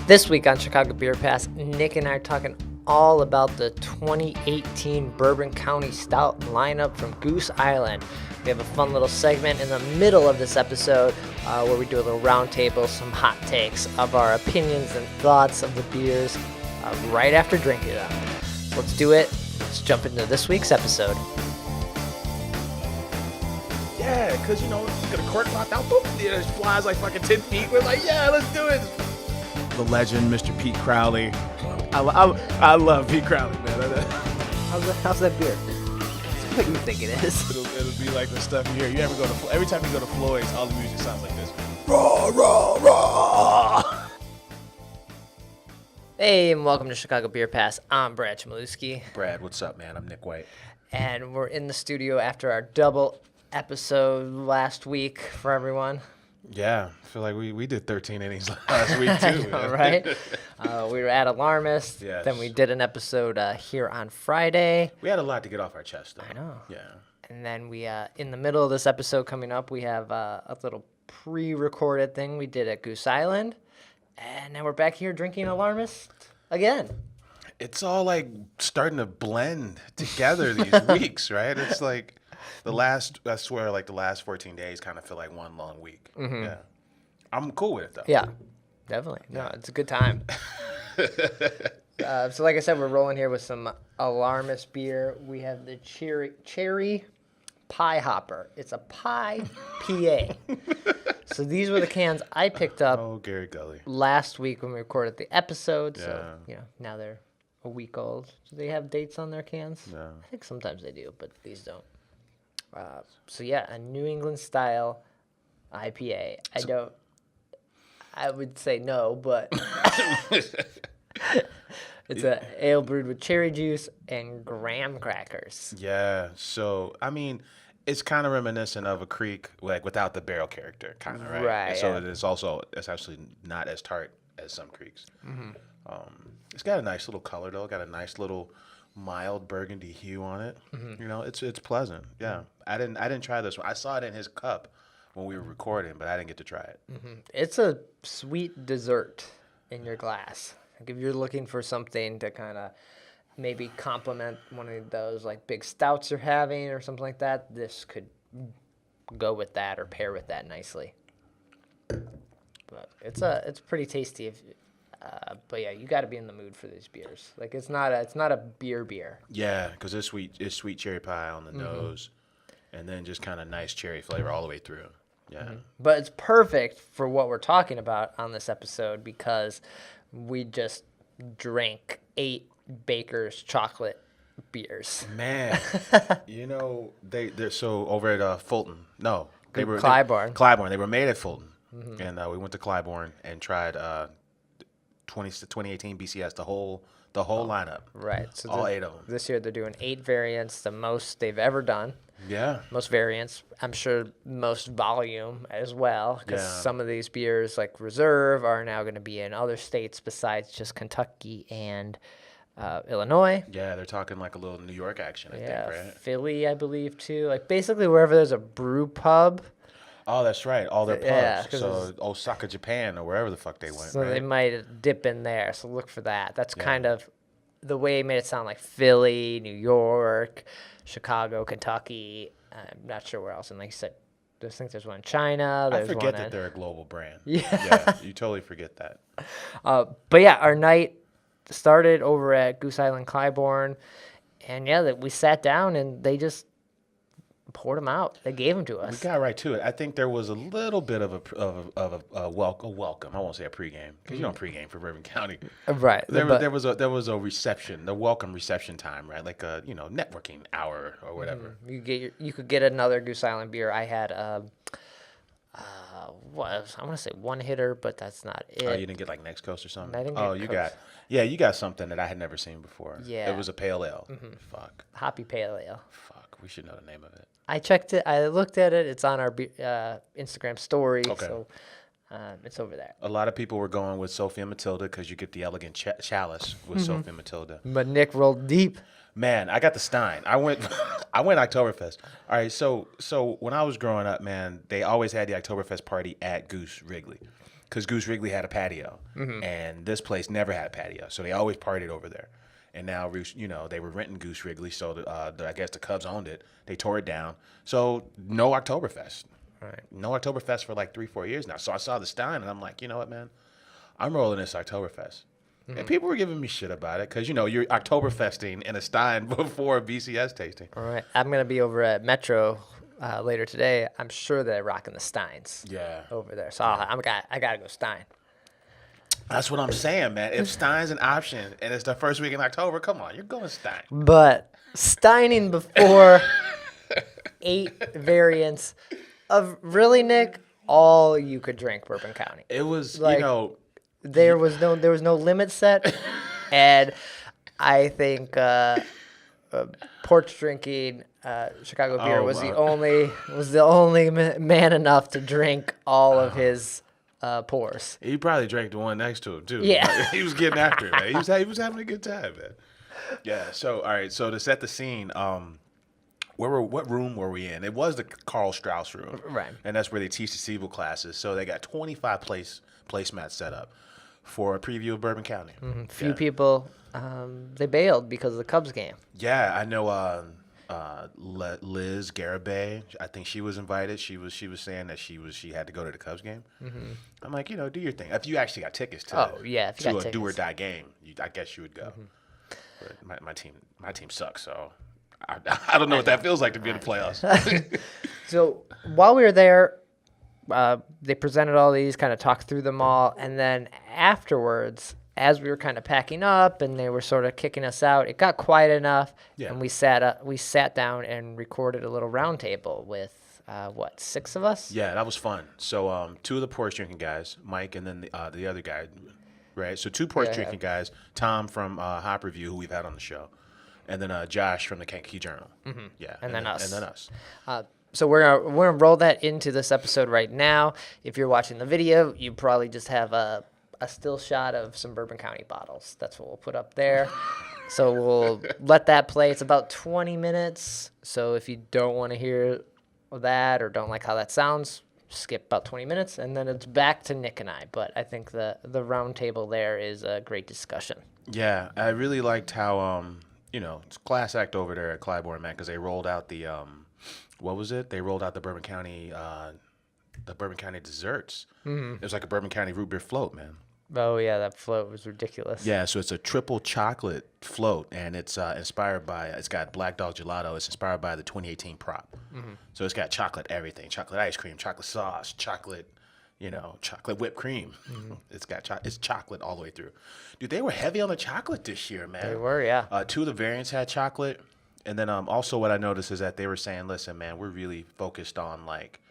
This week on Chicago Beer Pass, Nick and I are talking all about the 2018 Bourbon County Stout lineup from Goose Island. We have a fun little segment in the middle of this episode where we do a little round table, some hot takes of our opinions and thoughts of the beers right after drinking them. So let's do it. Let's jump into this week's episode. Yeah, because, you know, get a cork popped out, boop, it just flies like fucking 10 feet. We're like, yeah, let's do it. The legend, Mr. Pete Crowley. I love Pete Crowley, man. How's that beer? It's what you think it is. It'll be like the stuff you hear. You ever go to, every time you go to Floyd's, all the music sounds like this. Raw, raw, raw. Hey, and welcome to Chicago Beer Pass. I'm Brad Chmielewski. Brad, what's up, man? I'm Nik White. And we're in the studio after our double episode last week for everyone. Yeah, I feel like we did 13 innings last week, too. I know, right? We were at Alarmist. Yes. Then we did an episode here on Friday. We had a lot to get off our chest, though. I know. Yeah. And then we, in the middle of this episode coming up, we have a little pre-recorded thing we did at Goose Island. And now we're back here drinking Alarmist again. It's all like starting to blend together these weeks, right? It's like the last 14 days kind of feel like one long week. Mm-hmm. Yeah. I'm cool with it, though. Yeah, definitely. No, it's a good time. So like I said, we're rolling here with some Alarmist beer. We have the cherry pie hopper. It's a pie PA. So these were the cans I picked up Gary Gully. last week when we recorded the episode. Yeah. So, now they're a week old. Do they have dates on their cans? No. I think sometimes they do, but these don't. So a New England style IPA. I would say no, but it's a ale brewed with cherry juice and graham crackers. Yeah. So, I mean, it's kind of reminiscent of a Creek, like without the barrel character, kind of, right? Right. So it's actually not as tart as some Creeks. Mm-hmm. It's got a nice little color, though. Got a nice little mild burgundy hue on it. Mm-hmm. You know, it's pleasant. Yeah. I didn't try this one. I saw it in his cup when we were recording, but I didn't get to try it. Mm-hmm. It's a sweet dessert in your glass. Like if you're looking for something to kind of maybe complement one of those like big stouts you're having or something like that, this could go with that or pair with that nicely. But it's pretty tasty. But yeah, you got to be in the mood for these beers. Like it's not a beer. Yeah, because it's sweet cherry pie on the nose, and then just kind of nice cherry flavor all the way through. Yeah. Mm-hmm. But it's perfect for what we're talking about on this episode because we just drank 8 Baker's chocolate beers. Man, you know they're so over at Fulton. No, they were Clybourn. Clybourn. They were made at Fulton, and we went to Clybourn and tried 2018 BCS the whole lineup. Right. So all 8 of them. This year they're doing 8 variants, the most they've ever done. Yeah. Most variants. I'm sure most volume as well, because some of these beers, like Reserve, are now going to be in other states besides just Kentucky and Illinois. Yeah, they're talking like a little New York action, I think, right? Philly, I believe, too. Like basically wherever there's a brew pub. Oh, that's right. All their pubs. Yeah, so Osaka, Japan, or wherever the fuck they went. So right? they might dip in there. So look for that. That's kind of the way he made it sound like Philly, New York, Chicago, Kentucky. I'm not sure where else. And like you said, I think there's one in China. I forget that they're a global brand. Yeah. You totally forget that. But yeah, our night started over at Goose Island Clybourn. And we sat down and they just poured them out. They gave them to us. We got right to it. I think there was a little bit of a welcome. I won't say a pregame because you don't pregame for Bourbon County. Right. There was a reception, the welcome reception time, right? Like a networking hour or whatever. You could get another Goose Island beer. I had I want to say one hitter, but that's not it. Oh, you didn't get like Next Coast or something? I didn't get you got something that I had never seen before. Yeah. It was a pale ale. Fuck. Hoppy Pale Ale. Fuck. We should know the name of it. I checked it. I looked at it. It's on our Instagram story. Okay. So it's over there. A lot of people were going with Sophie and Matilda because you get the elegant chalice with Sophie and Matilda. But Nick rolled deep. Man, I got the Stein. I went Oktoberfest. All right, so when I was growing up, man, they always had the Oktoberfest party at Goose Wrigley. because Goose Wrigley had a patio, and this place never had a patio, so they always partied over there. And now, they were renting Goose Wrigley, so I guess the Cubs owned it. They tore it down, so no Oktoberfest. Right. No Oktoberfest for like 3-4 years now. So I saw the Stein, and I'm like, you know what, man? I'm rolling this Oktoberfest. And people were giving me shit about it because, you're Oktoberfesting in a Stein before a BCS tasting. All right. I'm going to be over at Metro later today. I'm sure they're rocking the Steins over there. So I got to go Stein. That's what I'm saying, man. If Stein's an option and it's the first week in October, come on, you're going Stein. But Steining before 8 variants of really, Nick, all you could drink Bourbon County. It was, there was no limit set, and I think porch drinking Chicago beer was the only man enough to drink all of his pours. He probably drank the one next to him too. Yeah, he was getting after it, man. He was having a good time, man. Yeah. So all right. So to set the scene, what room were we in? It was the Carl Strauss room, right? And that's where they teach the Siebel classes. So they got 25 placemats set up for a preview of Bourbon County. Few people they bailed because of the Cubs game. Yeah, I know. Liz Garibay, I think she was invited. She was saying that she had to go to the Cubs game. I'm like, do your thing. If you actually got tickets to a do or die game, I guess you would go. But my team sucks, so I don't know what that feels like to be in the playoffs. So while we were there, they presented all these, kind of talked through them all, and then afterwards, as we were kind of packing up and they were sort of kicking us out, it got quiet enough, and we sat down and recorded a little round table with 6 of us? Yeah, that was fun. So 2 of the porch drinking guys, Mike, and then the other guy, right? So 2 porch drinking guys, Tom from Hop Review, who we've had on the show, and then Josh from the Kankakee Journal. Yeah, and then us. And then us. So we're gonna roll that into this episode right now. If you're watching the video, you probably just have a still shot of some Bourbon County bottles. That's what we'll put up there. So we'll let that play. It's about 20 minutes. So if you don't want to hear that or don't like how that sounds, skip about 20 minutes, and then it's back to Nick and I. But I think the round table there is a great discussion. Yeah, I really liked how it's class act over there at Clybourn, man, because they rolled out the what was it? They rolled out the Bourbon County desserts. It was like a Bourbon County root beer float, man. Oh yeah, that float was ridiculous. Yeah, so it's a triple chocolate float, and it's inspired by. It's got Black Dog Gelato. It's inspired by the 2018 prop. So it's got chocolate everything: chocolate ice cream, chocolate sauce, chocolate whipped cream. It's chocolate all the way through. Dude, they were heavy on the chocolate this year, man. They were, yeah. 2 of the variants had chocolate, and then also what I noticed is that they were saying, "Listen, man, we're really focused on like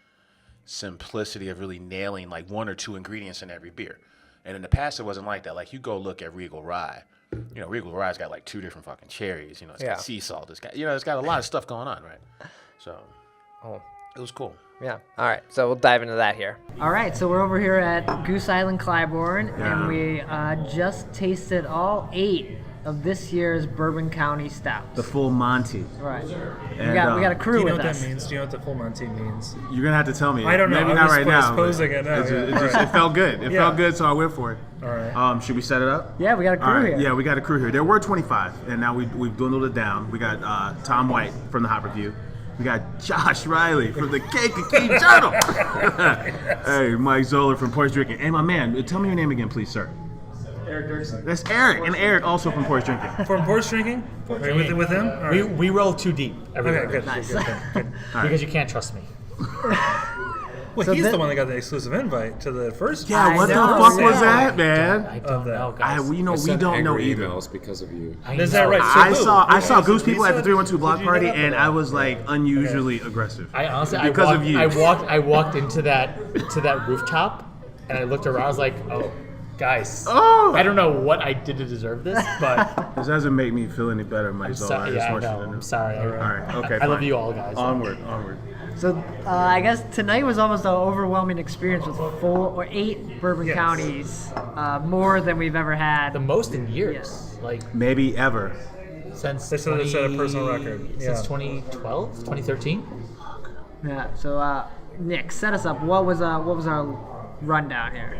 simplicity of really nailing like 1 or 2 ingredients in every beer." And in the past, it wasn't like that. Like, you go look at Regal Rye. Regal Rye's got like 2 different fucking cherries. It's got sea salt. It's got, it's got a lot of stuff going on, right? So, it was cool. Yeah. All right. So we'll dive into that here. All right. So we're over here at Goose Island Clybourn, and we just tasted all 8 of this year's Bourbon County stouts. The full Monty. Right. And, we got a crew with us. Do you know what that means? Do you know what the full Monty means? You're going to have to tell me. I don't know. Maybe not right now. Posing it. It felt good. It felt good, so I went for it. All right. Should we set it up? Yeah, we got a crew here. Yeah, we got a crew here. There were 25, and now we've dwindled it down. We got Tom White from the Hop Review. We got Josh Riley from the Kankakee Journal. Hey, Mike Zoller from Porch Drinking. Hey, my man, tell me your name again, please, sir. Eric Dirksen. That's Eric, and Eric also from Porch Drinking. From Porch Drinking? With him? Right. We roll too deep. Okay, good. Nice. Good. Because you can't trust me. Well, So he's the one that got the exclusive invite to the first. Yeah, what the know. fuck was that, man? I don't know, guys. We don't know either. Emails because of you. Is that right? So I saw Goose people at the 312 block party, and I was like unusually aggressive. I honestly, because of you. I walked into that rooftop, and I looked around. I was like, oh, guys. Oh! I don't know what I did to deserve this, but This doesn't make me feel any better, Mike Zoller. I know. I'm sorry. All right, okay, I love fine. you all, guys. Onward. So I guess tonight was almost an overwhelming experience with 4 or 8 Bourbon Counties, more than we've ever had. The most in years, Yes. like Maybe ever. since They said they set a personal record. Since 2012, 2013. Yeah. So Nick, set us up. What was our rundown here.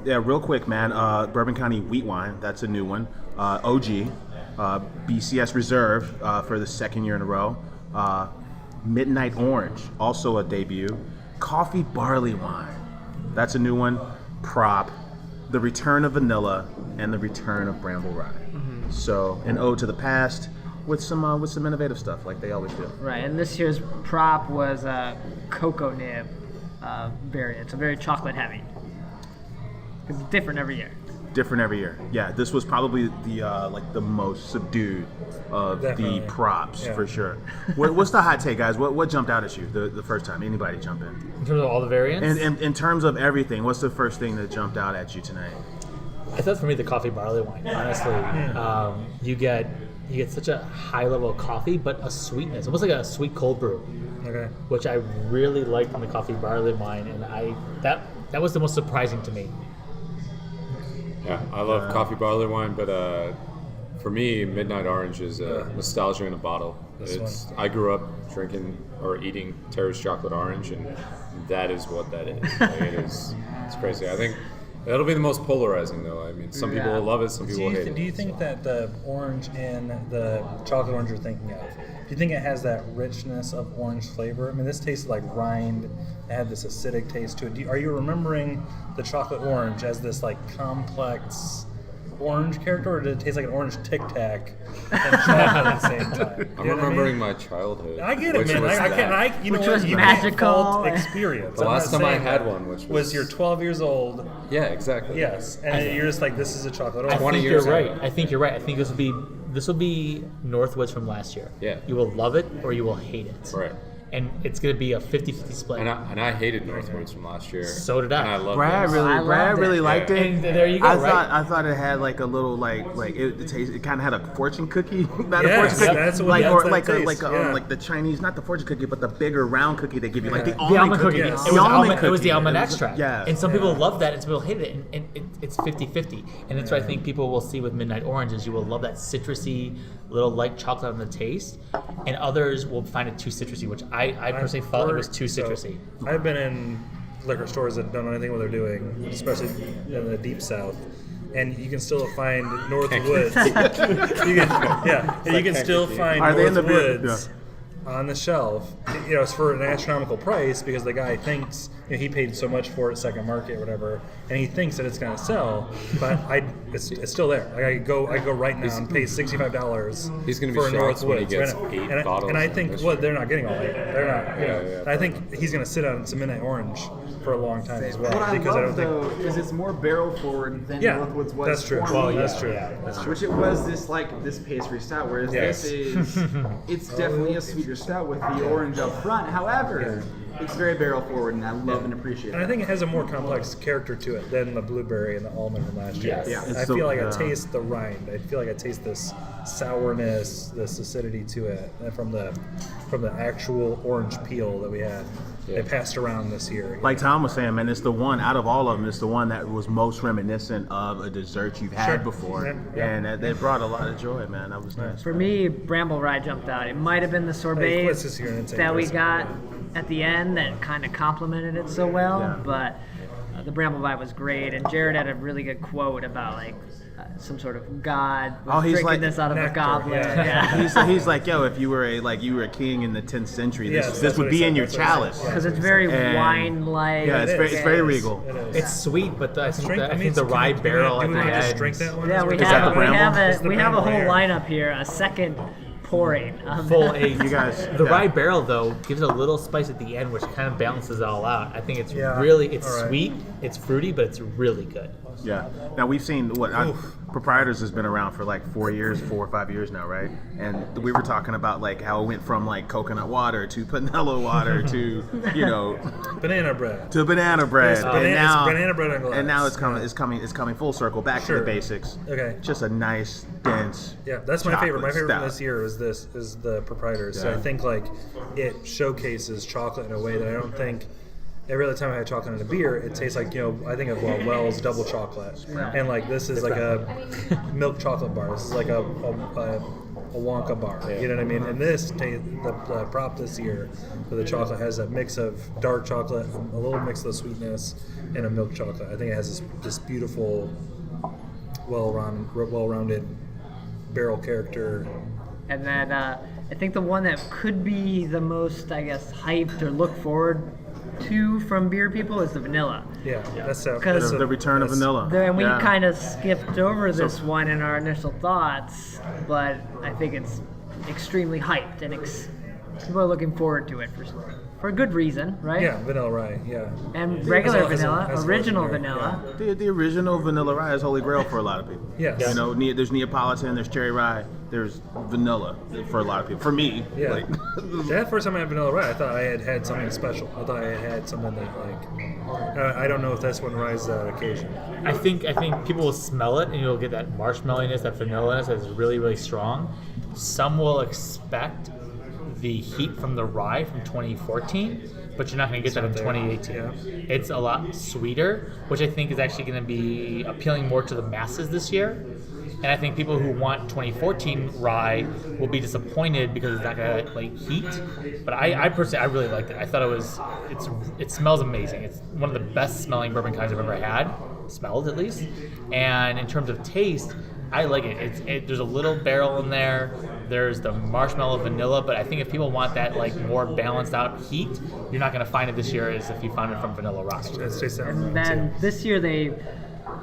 Yeah, real quick, man. Bourbon County wheat wine. That's a new one. OG. BCS Reserve for the second year in a row. Midnight Orange, also a debut. Coffee barley wine. That's a new one. Prop. The return of vanilla and the return of bramble rye. So an ode to the past with some innovative stuff like they always do. Right, and this year's prop was a cocoa nib variant. So very chocolate heavy. It's different every year. Different every year. Yeah, this was probably the most subdued of Definitely. the props Yeah. for sure. What's the hot take, guys? What jumped out at you the first time? Anybody jump in? In terms of all the variants, And in terms of everything, what's the first thing that jumped out at you tonight? I thought for me the coffee barley wine. Honestly, you get such a high level of coffee, but a sweetness, almost like a sweet cold brew, Okay. which I really liked on the coffee barley wine, and that was the most surprising to me. Yeah, I love coffee barley wine, but for me, Midnight Orange is nostalgia in a bottle. I grew up drinking or eating Terrace Chocolate Orange, and that is what that is. Like, it's crazy. I think that'll be the most polarizing, though. I mean, some people will love it, some people will hate it. Do you think that the orange in the chocolate orange you're thinking of, do you think it has that richness of orange flavor? I mean, this tasted like rind. It had this acidic taste to it. Are you remembering the chocolate orange as this like complex orange character, or did it taste like an orange Tic Tac and chocolate at the same time? I'm You know what I remembering mean? my childhood. I get it, which man. was I that. can't. You know Which what? was You can't magical. fault experience. The I'm last not time I saying had that. one, which was you're 12 years old. Yeah, exactly. Yes, and you're just like, this is a chocolate orange. 20 I think years you're ago. right. I think you're right. I think this will be Northwoods from last year. Yeah. You will love it or you will hate it. Right. And it's going to be a 50-50 split. And I hated Northwoods from last year. So did I. And I loved Brad it. really, I Brad loved really it. liked it. And there you go, right? I thought it had like a little like it kind of had a fortune cookie, not Yes, a fortune cookie, that's what like that's or that like taste, yeah. like the Chinese, not the fortune cookie, but the bigger round cookie they give you, like the The almond almond cookie. cookie. Yes. It The was almond almond. It was the cookie. almond It was- extract. yeah. And some people love that, and some people hate it. And it's 50-50. And that's what I think people will see with Midnight Orange is you will love that citrusy, little light chocolate on the taste, and others will find it too citrusy, which I personally felt it was too citrusy. I've been in liquor stores that don't know anything what they're doing, especially in the deep south, and you can still find Northwoods. You can still find Are they in the beer? Northwoods on the shelf. You know, it's for an astronomical price because the guy thinks he paid so much for it, second market, or whatever, and he thinks that it's going to sell. But it's still there. Like I go right now and pay $65. He's gonna be for a shocked when he Northwoods. gets and, 8 and bottles And I in think this they're not getting all 8. They're not. You know, yeah. and I think he's going to sit on some Midnight Orange for a long time as well. What I because love I don't though think. is it's more barrel forward than Yeah, Northwoods was. that's true. for Well, me. that's true. That's true. Which it was this pastry stout, whereas Yes. this is it's definitely a sweeter stout with the orange up front. However, it's very barrel forward, and I love and appreciate And I that. think it has a more complex character to it than the blueberry and the almond from last year. Yes. Yeah. I feel like I Yeah. taste the rind. I feel like I taste this sourness, this acidity to it from the actual orange peel that we had. They passed around this year. Like Tom was saying, man, it's the one out of all of them. It's the one that was most reminiscent of a dessert you've had Sure. before, Yeah. and that brought a lot of joy, man. That was nice. For me, Bramble Rye jumped out. It might have been the Hey, let's sorbets just hear it. that we got at the end that kind of complemented it so well, Yeah. but the Bramble Rye was great. And Jared had a really good quote about like some sort of god was Oh, he's drinking like- this out of a Nectar, goblet. yeah. Yeah. He's like, yo, if you were a king in the 10th century, Yes, this that's would what he be said, in your that's what he said. chalice. Yeah. Because it's very And- wine-like. Yeah, it's It very is. regal. It is. It's sweet, but I think Drink- I think the can rye we- barrel do at we the want to just end. drink that one? Yeah, Is we it- that have the Bramble? It's the we have a Bramble whole here. lineup here, a second pouring. Full age. You guys, The yeah. rye barrel though gives it a little spice at the end, which kind of balances it all out. I think it's Yeah, it's all right. sweet, it's fruity, but it's really good. Yeah. Now we've seen Proprietors has been around for like 4 or 5 years now, right? And we were talking about like how it went from like coconut water to vanilla water to Banana bread. to banana bread, It's and banana- now it's banana bread on glass. and now it's coming full circle back to Sure. the basics. Okay. Just a nice dense. Yeah, that's my favorite. My chocolate favorite from stout. this year is the Proprietors. So Yeah. I think like it showcases chocolate in a way that I don't think every other time I had chocolate in a beer, it tastes like, I think of Wells double chocolate. And like this is like a milk chocolate bar. This is like a a Wonka bar. You know what I mean? And the prop this year for the chocolate has a mix of dark chocolate, a little mix of the sweetness, and a milk chocolate. I think it has this beautiful, well-rounded barrel character. And then I think the one that could be the most, I guess, hyped or look forward to from beer people is the vanilla. Yeah. That's The return of vanilla. And we Yeah. kind of skipped over this one in our initial thoughts, but I think it's extremely hyped and people are looking forward to it for a good reason, right? Yeah, vanilla rye. Yeah. And regular As a- vanilla, as a original legendary, vanilla. The original vanilla rye is holy grail for a lot of people. Yes. You know, there's Neapolitan, there's cherry rye, there's vanilla for a lot of people. For me, Yeah. like, That first time I had vanilla rye, I thought I had something special. I thought I had something that I don't know if that's what rises to that occasion. I think people will smell it and you'll get that marshmallowiness, that vanilla-ness that's really, really strong. Some will expect the heat from the rye from 2014, but you're not going to get that in 2018. Yeah. It's a lot sweeter, which I think is actually going to be appealing more to the masses this year. And I think people who want 2014 rye will be disappointed because it's not going to like heat. But I personally, I really liked it. I thought it smells amazing. It's one of the best smelling bourbon kinds I've ever had, smelled at least. And in terms of taste, I like it. There's a little barrel in there. There's the marshmallow vanilla, but I think if people want that like more balanced out heat, you're not going to find it this year as if you found it from Vanilla Rock. And then this year they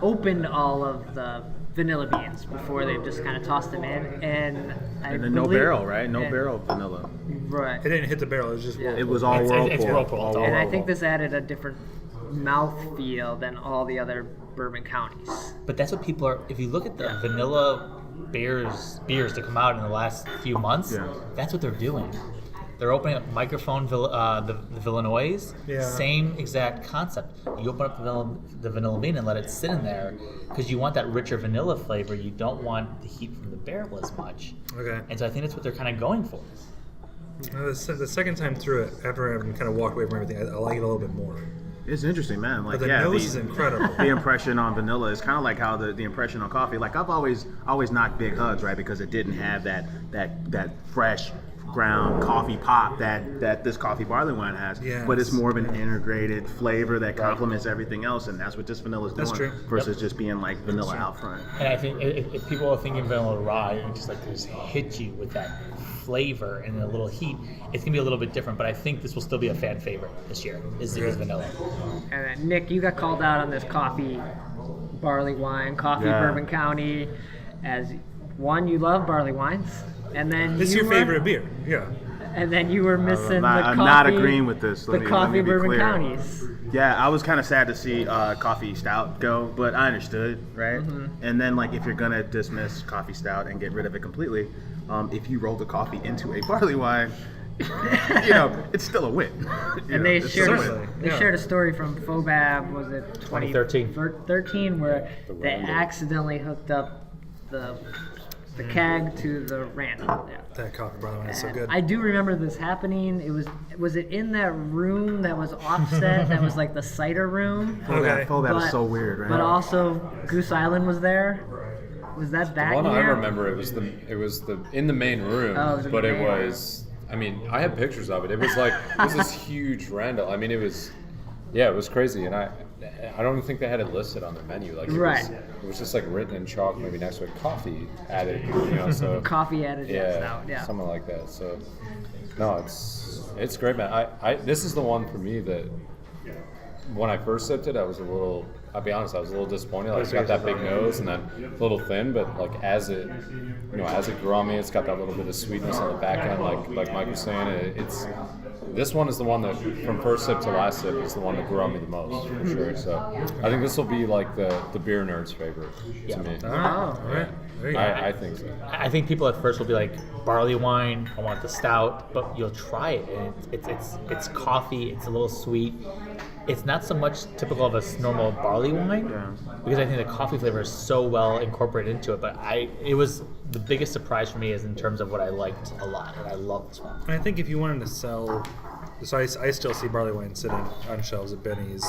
opened all of the vanilla beans before they've just kind of tossed them in, and no barrel, right? No barrel vanilla. Right. It didn't hit the barrel. It was just It was all It's whirlpool. whirlpool. All And And I whirlpool. think this added a different mouth feel than all the other bourbon counties. But that's what people are. If you look at the vanilla beers to come out in the last few months, Yeah. that's what they're doing. They're opening up microphone the Villanois. Yeah. Same exact concept. You open up the vanilla bean and let it sit in there because you want that richer vanilla flavor. You don't want the heat from the barrel as much. Okay. And so I think that's what they're kind of going for. The second time through it, after I kind of walked away from everything, I like it a little bit more. It's interesting, man. Like, But the yeah, nose is incredible. The impression on vanilla is kind of like how the impression on coffee. Like, I've always knocked Big Hugs, right, because it didn't have that fresh ground coffee pop that this coffee barley wine has. Yes. But it's more of an integrated flavor that complements everything else, and that's what this vanilla is doing. That's true. Versus just being like vanilla out front. And I think if people are thinking vanilla rye and just like just hit you with that flavor and a little heat, it's gonna be a little bit different. But I think this will still be a fan favorite this year. Is vanilla? And then, Nick, you got called out on this coffee barley wine, coffee Yeah. Bourbon County, as one, you love barley wines, and then It's you your were- favorite beer. Yeah. And then you were missing I'm the not coffee. agreeing with this. The Let me coffee be Bourbon clear. Counties. Yeah, I was kind of sad to see coffee stout go, but I understood, right? And then, like, if you're gonna dismiss coffee stout and get rid of it completely, if you roll the coffee into a barley wine, it's still a win. And they it's shared still a win. they shared a story from Fobab, was it 2013. 13, where they accidentally hooked up the keg to the random. Yeah. That coffee barley wine is so And good. I do remember this happening. Was it in that room that was offset? That was like the cider room. Okay. Fobab is so weird, right? But also Goose Island was there. Was that The one year? I remember, it was the in the main room, Oh, it was in but the it main room. was. I mean, I have pictures of it. It was like this huge randall. I mean, it was crazy, and I don't even think they had it listed on the menu. Like, Right. it was just like written in chalk, maybe next to it, coffee added. So Coffee added out. Yeah. something like that. So, no, it's great, man. This is the one for me that when I first sipped it, I'll be honest, I was a little disappointed. Like, it's got that big nose and then a little thin, but like as it grew on me, it's got that little bit of sweetness on the back end. Like Mike was saying, this one is the one that from first sip to last sip is the one that grew on me the most for sure. So I think this will be like the beer nerd's favorite to me. All right. There you go. I think so. I think people at first will be like barley wine. I want the stout, but you'll try it, and it's coffee. It's a little sweet. It's not so much typical of a normal barley wine because I think the coffee flavor is so well incorporated into it. But it was the biggest surprise for me is in terms of what I liked a lot, and I love this one. I think if you wanted to sell So I still see barley wine sitting on shelves at Benny's,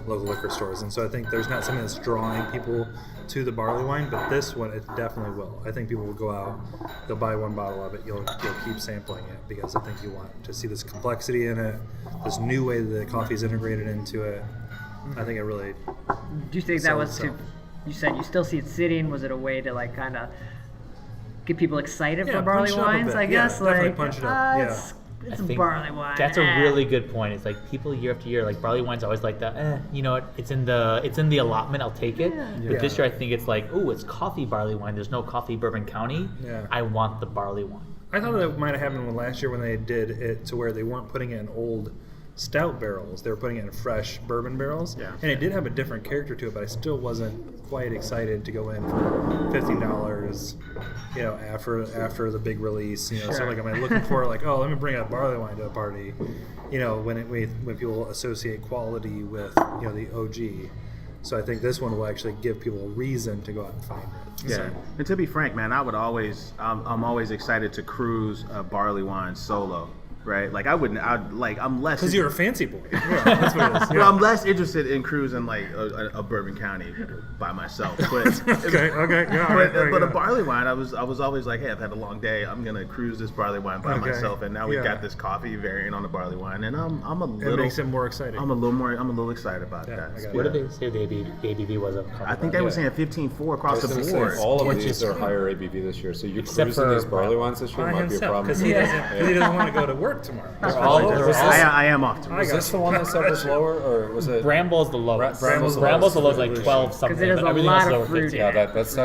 local liquor stores, and so I think there's not something that's drawing people to the barley wine, but this one it definitely will. I think people will go out, they'll buy one bottle of it, you'll keep sampling it because I think you want to see this complexity in it, this new way that the coffee's integrated into it. I think it really. Do you think that was to? You said you still see it sitting. Was it a way to like kind of get people excited for barley punch it up a wines? bit. I guess definitely like punch it up. it's I a think barley wine. That's a really good point. It's like people year after year, like barley wine's always like that. You know what? It's in the allotment. I'll take it. But this year, I think it's like, oh, it's coffee barley wine. There's no coffee Bourbon County. Yeah. I want the barley wine. I thought that might have happened last year when they did it to where they weren't putting it in old stout barrels. They were putting it in fresh bourbon barrels. Yeah. And it did have a different character to it, but I still wasn't quite excited to go in for $15, you know, after the big release. You know, so like am I looking for like, oh, let me bring a barley wine to a party, you know, when people associate quality with, you know, the OG. So I think this one will actually give people a reason to go out and find it. Yeah, So, and to be frank, man, I'm always excited to cruise a barley wine solo, right? Like I'm less. because you're a fancy boy. Yeah, that's what it is. Well, I'm less interested in cruising like a Bourbon County by myself. But Okay. Yeah, all right, but a yeah. barley wine, I was always like, hey, I've had a long day. I'm gonna cruise this barley wine by myself, and now we've got this coffee variant on the barley wine, and I'm a little. It makes it more exciting. I'm a little excited about I that. got What did they say the ABV was of coffee? I think they were saying 15.4 across the board. All of these are higher ABV this year, so you're Except cruising for these barley wines this year By might be a himself, problem. because he doesn't want to go to work tomorrow. I am off to. Was this the one that said was lower, or was it? Bramble's the lowest. Bramble's the Bramble's the lowest. lowest, like 12 something. 'Cause it has but a everything lot else is of over fruit 15. in Yeah, that's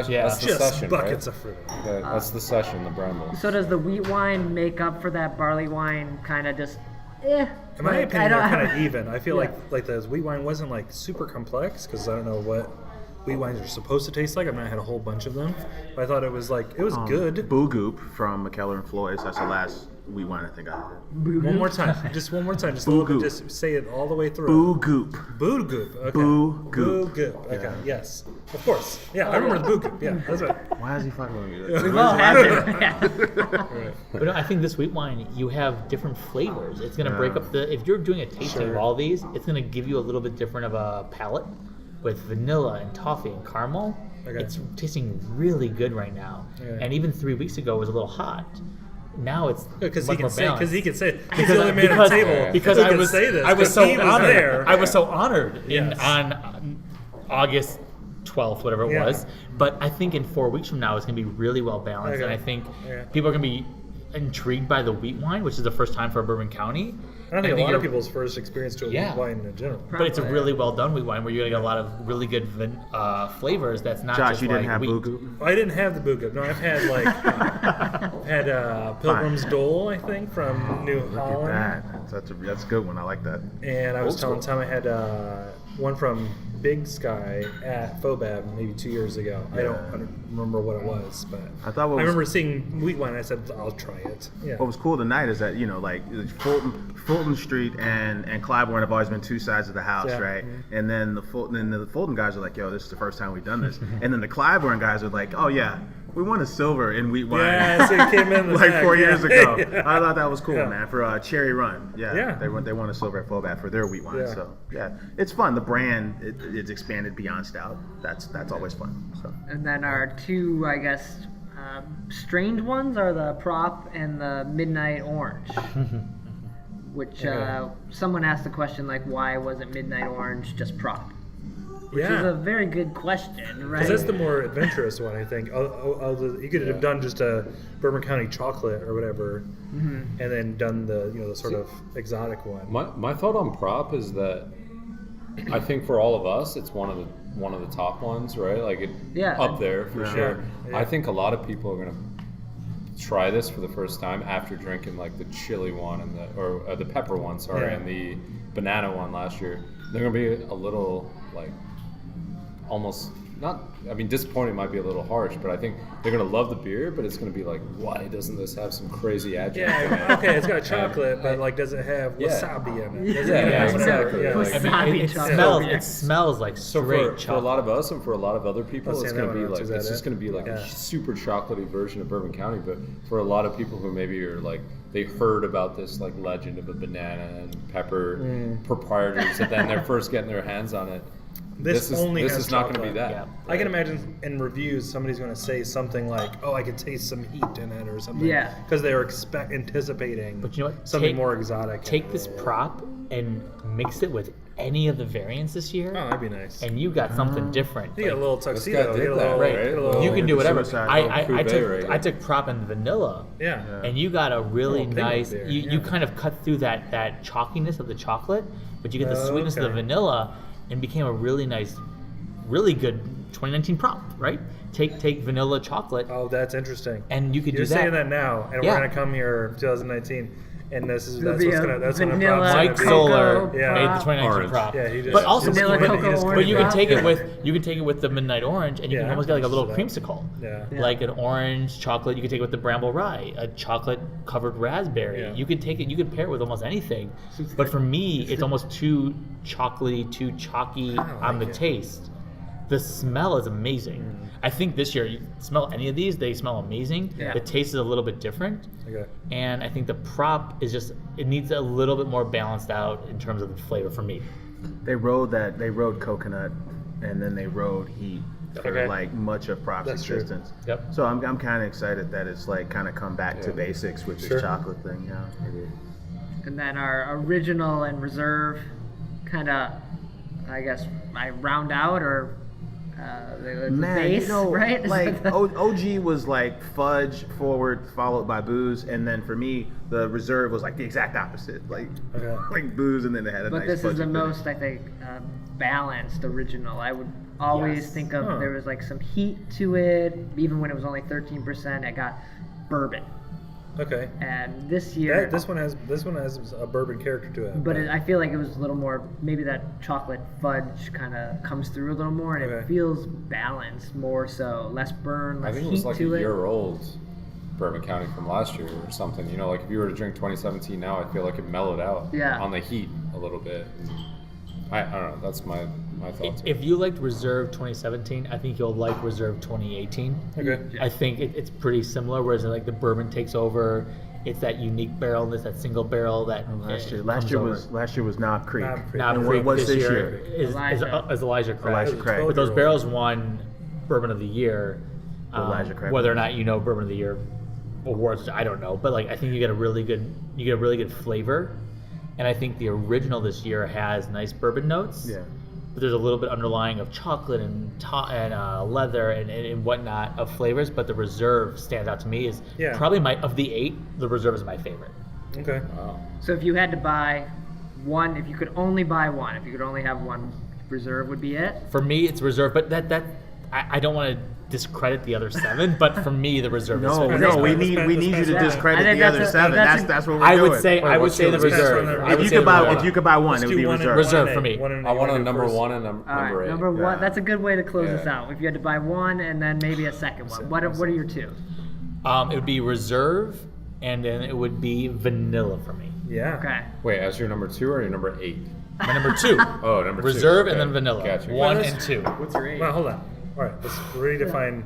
the Just session, buckets right? of fruit. That's the session, the Bramble. So does the wheat wine make up for that barley wine? Kind of just, In my like, opinion, don't they're kind have- of even. I feel Yeah. like the wheat wine wasn't like super complex because I don't know what wheat wines are supposed to taste like. I've not had a whole bunch of them, but I thought it was good. Boo Goop from McKellar and Floyd's. That's the last wheat wine I think I had. One more time, just one more time, just a Boo little bit. Goop. Just say it all the way through. Boo Goop. Boo Goop. Okay. Boo Goop. Boo Goop. Okay. Yes. Of course. Yeah, I remember the Boo Goop. Yeah, that's right. Why is he fucking with me? We've all had it. But no, I think this wheat wine, you have different flavors. It's going to break up if you're doing a tasting of all these, it's going to give you a little bit different of a palate with vanilla and toffee and caramel. Okay. It's tasting really good right now. Yeah. And even 3 weeks ago, it was a little hot. Now it's Because much more balanced. he can say he's the only man at the table because who I can was say this. I was 'cause so he honored. there. I was so honored Yes. on August 12th, whatever it Yeah. was. But I think in 4 weeks from now, it's going to be really well balanced, Okay. and I think Yeah. people are going to be intrigued by the wheat wine, which is the first time for Bourbon County. I don't think a lot of you're- people's first experience to a Yeah. wheat wine in general. But it's a really well done wheat wine where you're going to get a lot of really good flavors. That's not Josh, just you like didn't have wheat. Boo Goop? I didn't have the Boo Goop. No, I've had Pilgrim's Dole, I think, from New Look at Holland. that. That's a good one. I like that. And I was telling Tom I had one from Big Sky at Fobab maybe 2 years ago. I don't remember what it was, but I thought what was- remember seeing wheat wine. I said I'll try it. Yeah. What was cool tonight is that, you know, like Fulton Street and Clybourn have always been two sides of the house, Yeah. right? And then the Fulton guys are like, yo, this is the first time we've done this. And then the Clybourn guys are like, oh yeah, we won a silver in wheat wine. Yeah, so it came in the like back, 4 yeah. years ago. Yeah. I thought that was cool, Yeah. man. For Cherry Run, Yeah. they won a silver at Fobab for their wheat wine. Yeah. So yeah, it's fun. The brand it's expanded beyond stout. That's always fun. So. And then our two, I guess, strange ones are the prop and the midnight orange. Which someone asked the question like, why wasn't midnight orange just prop? Which is a very good question, right? Because that's the more adventurous one, I think. You could have done just a Bourbon County chocolate or whatever, and then done the sort of exotic one. My thought on prop is that I think for all of us, it's one of the top ones, right? Like up there for sure. Yeah. I think a lot of people are gonna try this for the first time after drinking like the chili one and the pepper one, and the banana one last year. They're gonna be a little like almost not. I mean, disappointed might be a little harsh, but I think they're gonna love the beer. But it's gonna be like, why doesn't this have some crazy adjunct? in it? Yeah, okay, it's got chocolate, but like, does it have wasabi in it? Does it Yeah, have exactly. Yeah, like, Wasabi It chocolate. smells. It smells like So straight for a chocolate. lot of us and for a lot of other people, Let's it's say going that to be one, like is that it's just it? going to be like Yeah. a super chocolatey version of Bourbon County. But for a lot of people who maybe are like they heard about this like legend of a banana and pepper proprietors, and then they're first getting their hands on it. This is not going to be that. Yeah. I can imagine in reviews somebody's going to say something like, "Oh, I could taste some heat in it" or something. Yeah. Because they were anticipating. But you know what? Something more exotic. Take this prop and mix it with any of the variants this year, Oh, that'd be nice. and you got something different. You get a little tuxedo. did You get a that, little, right? you get a little- You can do whatever. suicide. I Coupe took right I took prop and vanilla, Yeah. and you got a really Little pigment nice. there, You yeah. kind of cut through that chalkiness of the chocolate, but you get the sweetness of the Okay. vanilla, and became a really nice, really good 2019 prop. Right? Take vanilla chocolate, Oh, that's interesting. and you could You're do that. saying that now, and Yeah. we're gonna come here 2019, and that's It'll what's be gonna a that's what the vanilla prop's Mike gonna be. Solar cocoa Yeah. made the prop. 2019 Orange. prop. Yeah, he just. But also, Vanilla he just- cocoa he just- orange but you can prop. take it with the midnight orange, and you can Yeah. almost get like a little Yeah. creamsicle. Yeah. Yeah. Like an orange chocolate, you could take it with the bramble rye, a chocolate covered raspberry. Yeah. You could take it, you could pair it with almost anything. But for me, it's almost too chocolatey, too chalky I on the like it. taste. The smell is amazing. I think this year, you smell any of these, they smell amazing. Yeah. The taste is a little bit different. Okay. And I think the prop is just, it needs a little bit more balanced out in terms of the flavor for me. They rode coconut, and then they rode heat for Okay. like much of Prop's That's true. existence. Yep. So I'm kind of excited that it's like kind of come back to Yeah. basics with Sure. this chocolate thing. Yeah. And then our original and reserve kind of, I guess, I round out or the Man, base, you know, right? Is like that the- OG was like fudge forward, followed by booze, and then for me, the reserve was like the exact opposite, like Okay. like booze, and then they had a but nice. this is fudgy the finish. most, I think, balanced original. I would always Yes. think of Huh. there was like some heat to it, even when it was only 13%. It got bourbon, Okay. and this year, This one has a bourbon character to it. but I feel like it was a little more. Maybe that chocolate fudge kind of comes through a little more, and it Okay. feels balanced more so, less burn, I less think it heat was like a to it. year old, Bourbon County from last year or something. You know, like if you were to drink 2017 now, I feel like it mellowed out Yeah. on the heat a little bit. I don't know. That's my thoughts. If you liked Reserve 2017, I think you'll like Reserve 2018. Okay. I think it's pretty similar, whereas like the bourbon takes over. It's that unique barrelness, that single barrel that Last year comes was Knob Creek. Knob Creek. Knob And Creek what's this this year year? is Elijah Craig. Elijah Craig. But those barrels won Bourbon of the Year. Elijah Craig. Whether or not you know Bourbon of the Year awards, I don't know. But like I think you get a really good flavor, and I think the original this year has nice bourbon notes. Yeah. But there's a little bit underlying of chocolate and leather and whatnot of flavors. But the Reserve stands out to me as Yeah. probably of the 8. The Reserve is my favorite. Okay. Wow. So if you had to buy one, if you could only buy one, if you could only have one, reserve would be it. For me, it's Reserve, but I don't want to discredit the other 7. But for me, the Reserve is No, favorite. we need you to Yeah. I discredit think the other that's a- 7. that's That's a- what we're I doing. would say the what's your Reserve. best one? I would If say you could buy Reserve. if you could buy one, Let's it would do be one and- reserve. Reserve one and for eight. me. One and I eight. want a One number first. 1 and All number right, 8. number one. Yeah. That's a good way to close Yeah. this out. If you had to buy one and then maybe a second one, what are your two? It would be Reserve, and then it would be Vanilla for me. Yeah. Okay. Wait, as your number 2 or your number 8? My number 2. Oh, number 2. Reserve and Okay. then Vanilla. Gotcha. 1 Well, and 2. What's your age? Well, hold on. All right, let's redefine.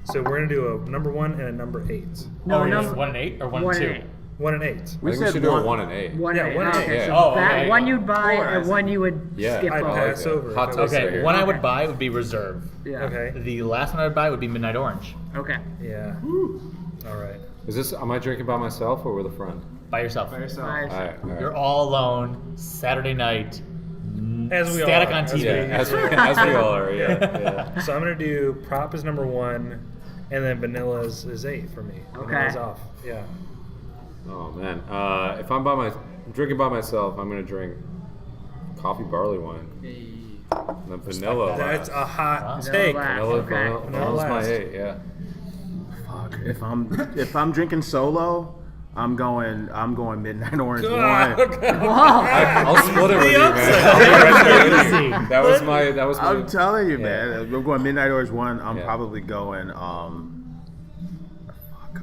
So we're gonna do a number 1 and a number 8. No, Oh, no. 1 and 8 or 1 One and 2? and eight. 1 and 8. I think we should do a 1 and 8. One Yeah, and one eight. and Okay, eight. so Oh, that okay. one you'd buy Four, and one you would Yeah. skip I'd over. pass over. Hot if it was- takes Okay, here. one I would buy would be Reserve. Yeah. Okay. The last one I would buy would be Midnight Orange. Okay. Yeah. All right. Is this? Am I drinking by myself or with a friend? By yourself. Nice. All right. All right. You're all alone, Saturday night, As we static all are. on As TV. Yeah, as we all are. Yeah. So I'm gonna do prop is number 1, and then vanilla is 8 for me. Okay. Vanilla's off. Yeah. Oh man. If I'm drinking by myself, I'm gonna drink coffee barley wine. And then vanilla. That's a hot Vanilla take. last. Vanilla, Okay. vanilla's my last. 8. Yeah. Fuck. If I'm drinking solo, I'm going Midnight Orange God, wine. okay. I'll split it with you, man. That was my. I'm telling you, Yeah. man. I'm going Midnight Orange 1. I'm Yeah. probably going.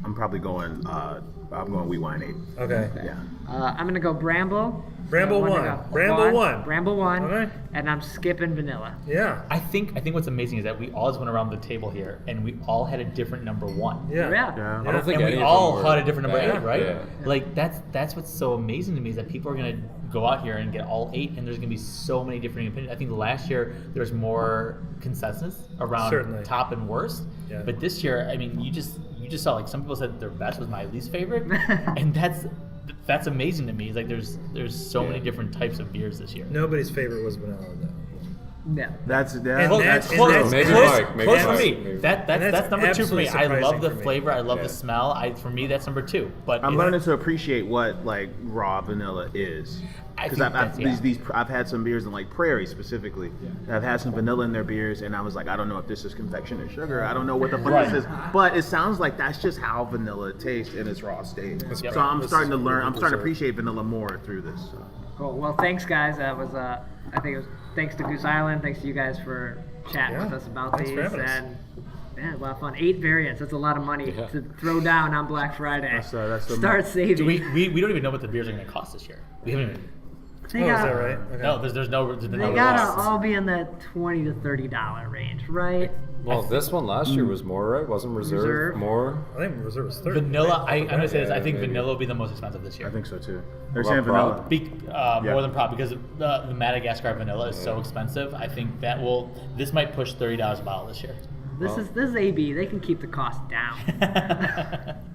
I'm probably going. I'm going Wheat Wine 8. Okay. Yeah. I'm gonna go Bramble Bramble one to won. go. Bramble won. Bramble won. Okay. And I'm skipping vanilla. Yeah. I think what's amazing is that we all just went around the table here and we all had a different number 1. Yeah. Yeah. I don't think And any we of all them were had a different number bad. 8, right? Yeah. Like that's what's so amazing to me is that people are gonna go out here and get all 8, and there's gonna be so many different opinions. I think last year there was more consensus around Certainly. top and worst, Yeah. but this year, I mean, you just saw like some people said their best was my least favorite, and that's amazing to me. It's like there's so many different types of beers this year. Nobody's favorite was vanilla though. No. That's And that's that's Close, Maybe close, Mike, maybe close for Mike, me. maybe. That's that's number 2 for me. absolutely I love surprising the for me. flavor. I love Yeah. the smell. For me, that's number 2. But I'm if- learning to appreciate what like raw vanilla is. I Because think I've that's- yeah. I've had some beers in like Prairie specifically. I've had some vanilla in their beers, and I was like, I don't know if this is confectioner's sugar. I don't know what the fuck this is. But it sounds like that's just how vanilla tastes in its raw state. Yep. So I'm starting to learn. I'm starting to Preserved. appreciate vanilla more through this. So. Cool. Well, thanks, guys. That was, I think it was thanks to Goose Island. Thanks to you guys for chatting Yeah. with us about Thanks these. for having us. And man, a lot of fun. 8 variants. That's a lot of money Yeah. to throw down on Black Friday. That's the Start saving. do we don't even know what the beers are going to cost this year. We haven't even. They Oh, is gotta, that right? Okay. No, there's been They no gotta costs. all be in that $20 to $30 range, right? Well, this one last year was more, right? Wasn't Reserve, Reserve. more? I think Reserve was 30. Vanilla. I'm gonna say this. I Yeah, think maybe. vanilla will be the most expensive this year. I think so too. They're What saying about vanilla. More than probably because the Madagascar vanilla is so expensive. I think this might push $30 a bottle this year. This is AB. They can keep the cost down.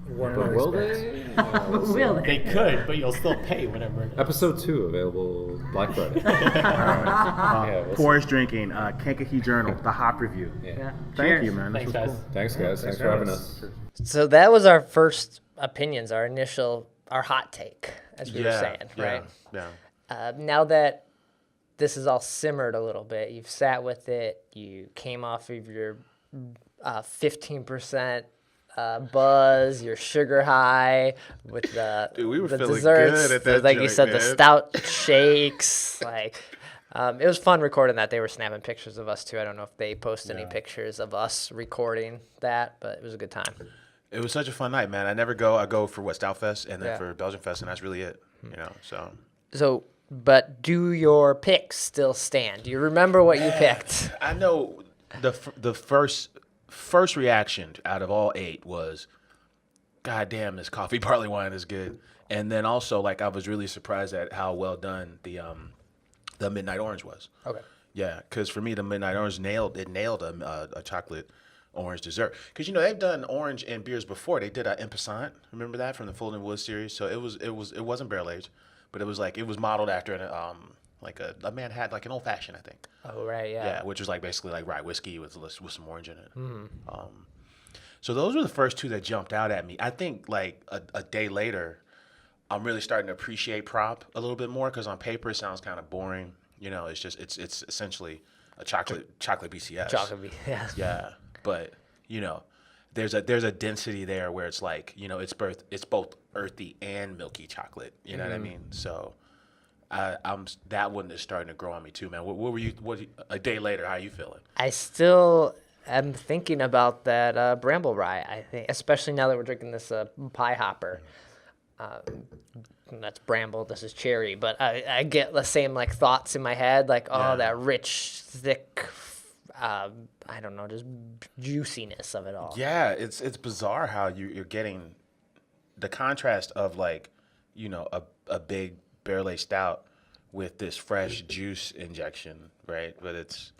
One But would will expect. they? But will They they? could, but you'll still pay whatever. Episode 2 available Black Friday. Yeah, we'll see. Forest drinking, Kankakee Journal, the hop review. Yeah. Thank Cheers. you, man. This Thanks, was guys. cool. Thanks, guys. Thanks for having us. So that was our first opinions, our hot take, as we were saying, yeah, right? Yeah. Now that this is all simmered a little bit, you've sat with it, you came off of your 15% buzz, your sugar high with the Dude, we were the feeling desserts, good at that like you joint, said, the man. stout shakes, like. It was fun recording that. They were snapping pictures of us too. I don't know if they post any pictures of us recording that, but it was a good time. It was such a fun night, man. I never go. I go for Stout Fest and then Yeah. for Belgian Fest, and that's really it. So, but do your picks still stand? Do you remember what you picked? I know the first reaction out of all 8 was, God damn, this coffee barley wine is good. And then also, like, I was really surprised at how well done the Midnight Orange was. Okay. Yeah, because for me, the Midnight Orange nailed a chocolate orange dessert. Because they've done orange in beers before. They did a Impossant. Remember that from the Fulton Woods series? So it wasn't barrel aged, but it was modeled after a man had like an old fashioned, I think. Oh right, yeah. Yeah, which was like basically like rye whiskey with some orange in it. So those were the first 2 that jumped out at me. I think like a day later, I'm really starting to appreciate prop a little bit more because on paper it sounds kind of boring. It's just it's essentially a chocolate BCS. Chocolate, yeah. Yeah, but there's a density there where it's like it's both earthy and milky chocolate. You know what I mean? So I'm that one is starting to grow on me too, man. What were you? A day later? How are you feeling? I still am thinking about that bramble rye. I think, especially now that we're drinking this pie hopper. That's bramble. This is cherry, but I get the same like thoughts in my head, like that rich, thick. I don't know, just juiciness of it all. Yeah, it's bizarre how you're getting the contrast of like a big barrel aged stout with this fresh juice injection, right? But it's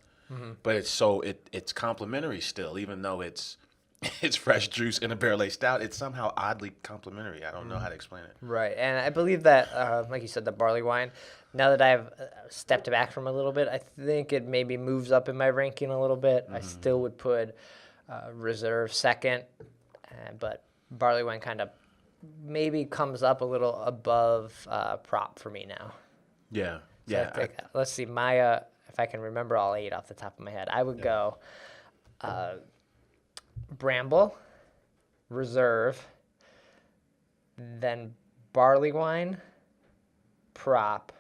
it's complementary still, even though it's fresh juice in a barrel aged stout. It's somehow oddly complementary. I don't know how to explain it. Right, and I believe that, like you said, the barley wine. Now that I've stepped back from a little bit, I think it maybe moves up in my ranking a little bit. I still would put Reserve second, but barley wine kind of maybe comes up a little above prop for me now. Yeah, So I think, let's see, if I can remember all 8 off the top of my head, I would go Bramble, Reserve, then barley wine, prop,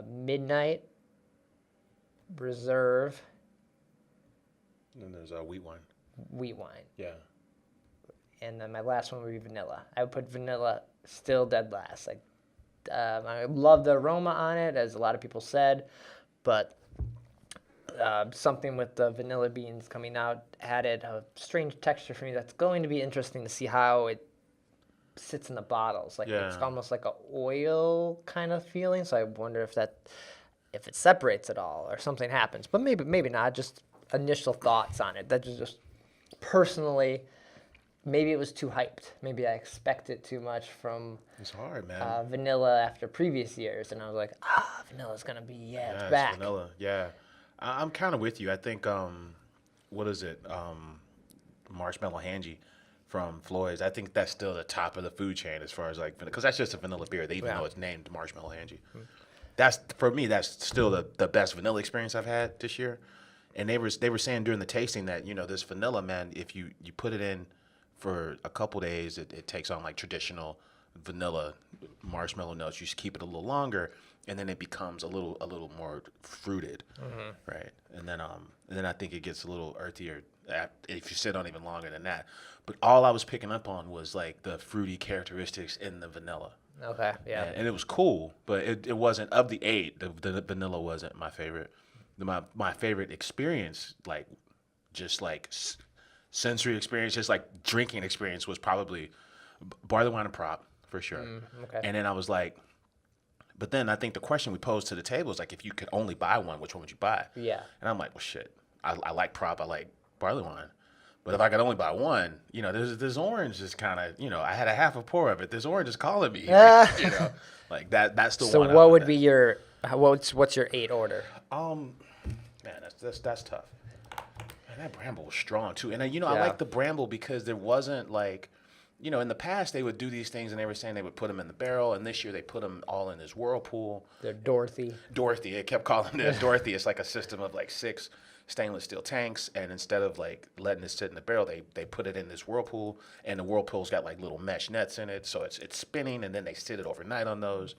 Midnight, Reserve, And then there's wheat wine. wheat wine. Yeah. And then my last one would be vanilla. I would put vanilla still dead last. Like, I love the aroma on it, as a lot of people said, but something with the vanilla beans coming out added a strange texture for me. That's going to be interesting to see how it sits in the bottles. Like it's Yeah. almost like a oil kind of feeling. So I wonder if it separates at all or something happens. But maybe not. Just initial thoughts on it. That just personally, maybe it was too hyped. Maybe I expected too much from It's hard, man. vanilla after previous years, and I was like, vanilla's gonna be Yeah, it's back. vanilla. Yeah, I'm kind of with you. I think what is it? Marshmallow Hangy from Floyd's. I think that's still the top of the food chain as far as like, because that's just a vanilla beer. They even know it's named Marshmallow Hangy. That's for me. That's still the best vanilla experience I've had this year. And they were saying during the tasting that this vanilla, man, if you put it in for a couple days, it takes on like traditional vanilla marshmallow notes. You just keep it a little longer, and then it becomes a little more fruited, right? And then I think it gets a little earthier if you sit on even longer than that. But all I was picking up on was like the fruity characteristics in the vanilla. Okay, yeah. And it was cool, but it wasn't, of the 8, the vanilla wasn't my favorite. My favorite experience, like just like sensory experience, just like drinking experience, was probably barley wine and prop for sure. Okay. And then I was like, but then I think the question we posed to the table is like, if you could only buy one, which one would you buy? Yeah. And I'm like, well, shit. I like prop. I like barley wine. But if I could only buy one, this orange is kind of, I had a half a pour of it. This orange is calling me, like that. That's the So one. what would be your what's your 8 order? Man, that's tough. Man, that Bramble was strong too. And I Yeah. like the Bramble because there wasn't like, in the past they would do these things and they were saying they would put them in the barrel, and this year they put them all in this whirlpool. They're Dorothy. Dorothy, it kept calling it Dorothy. It's like a system of like 6 stainless steel tanks, and instead of like letting it sit in the barrel, they put it in this whirlpool, and the whirlpool's got like little mesh nets in it, so it's spinning, and then they sit it overnight on those.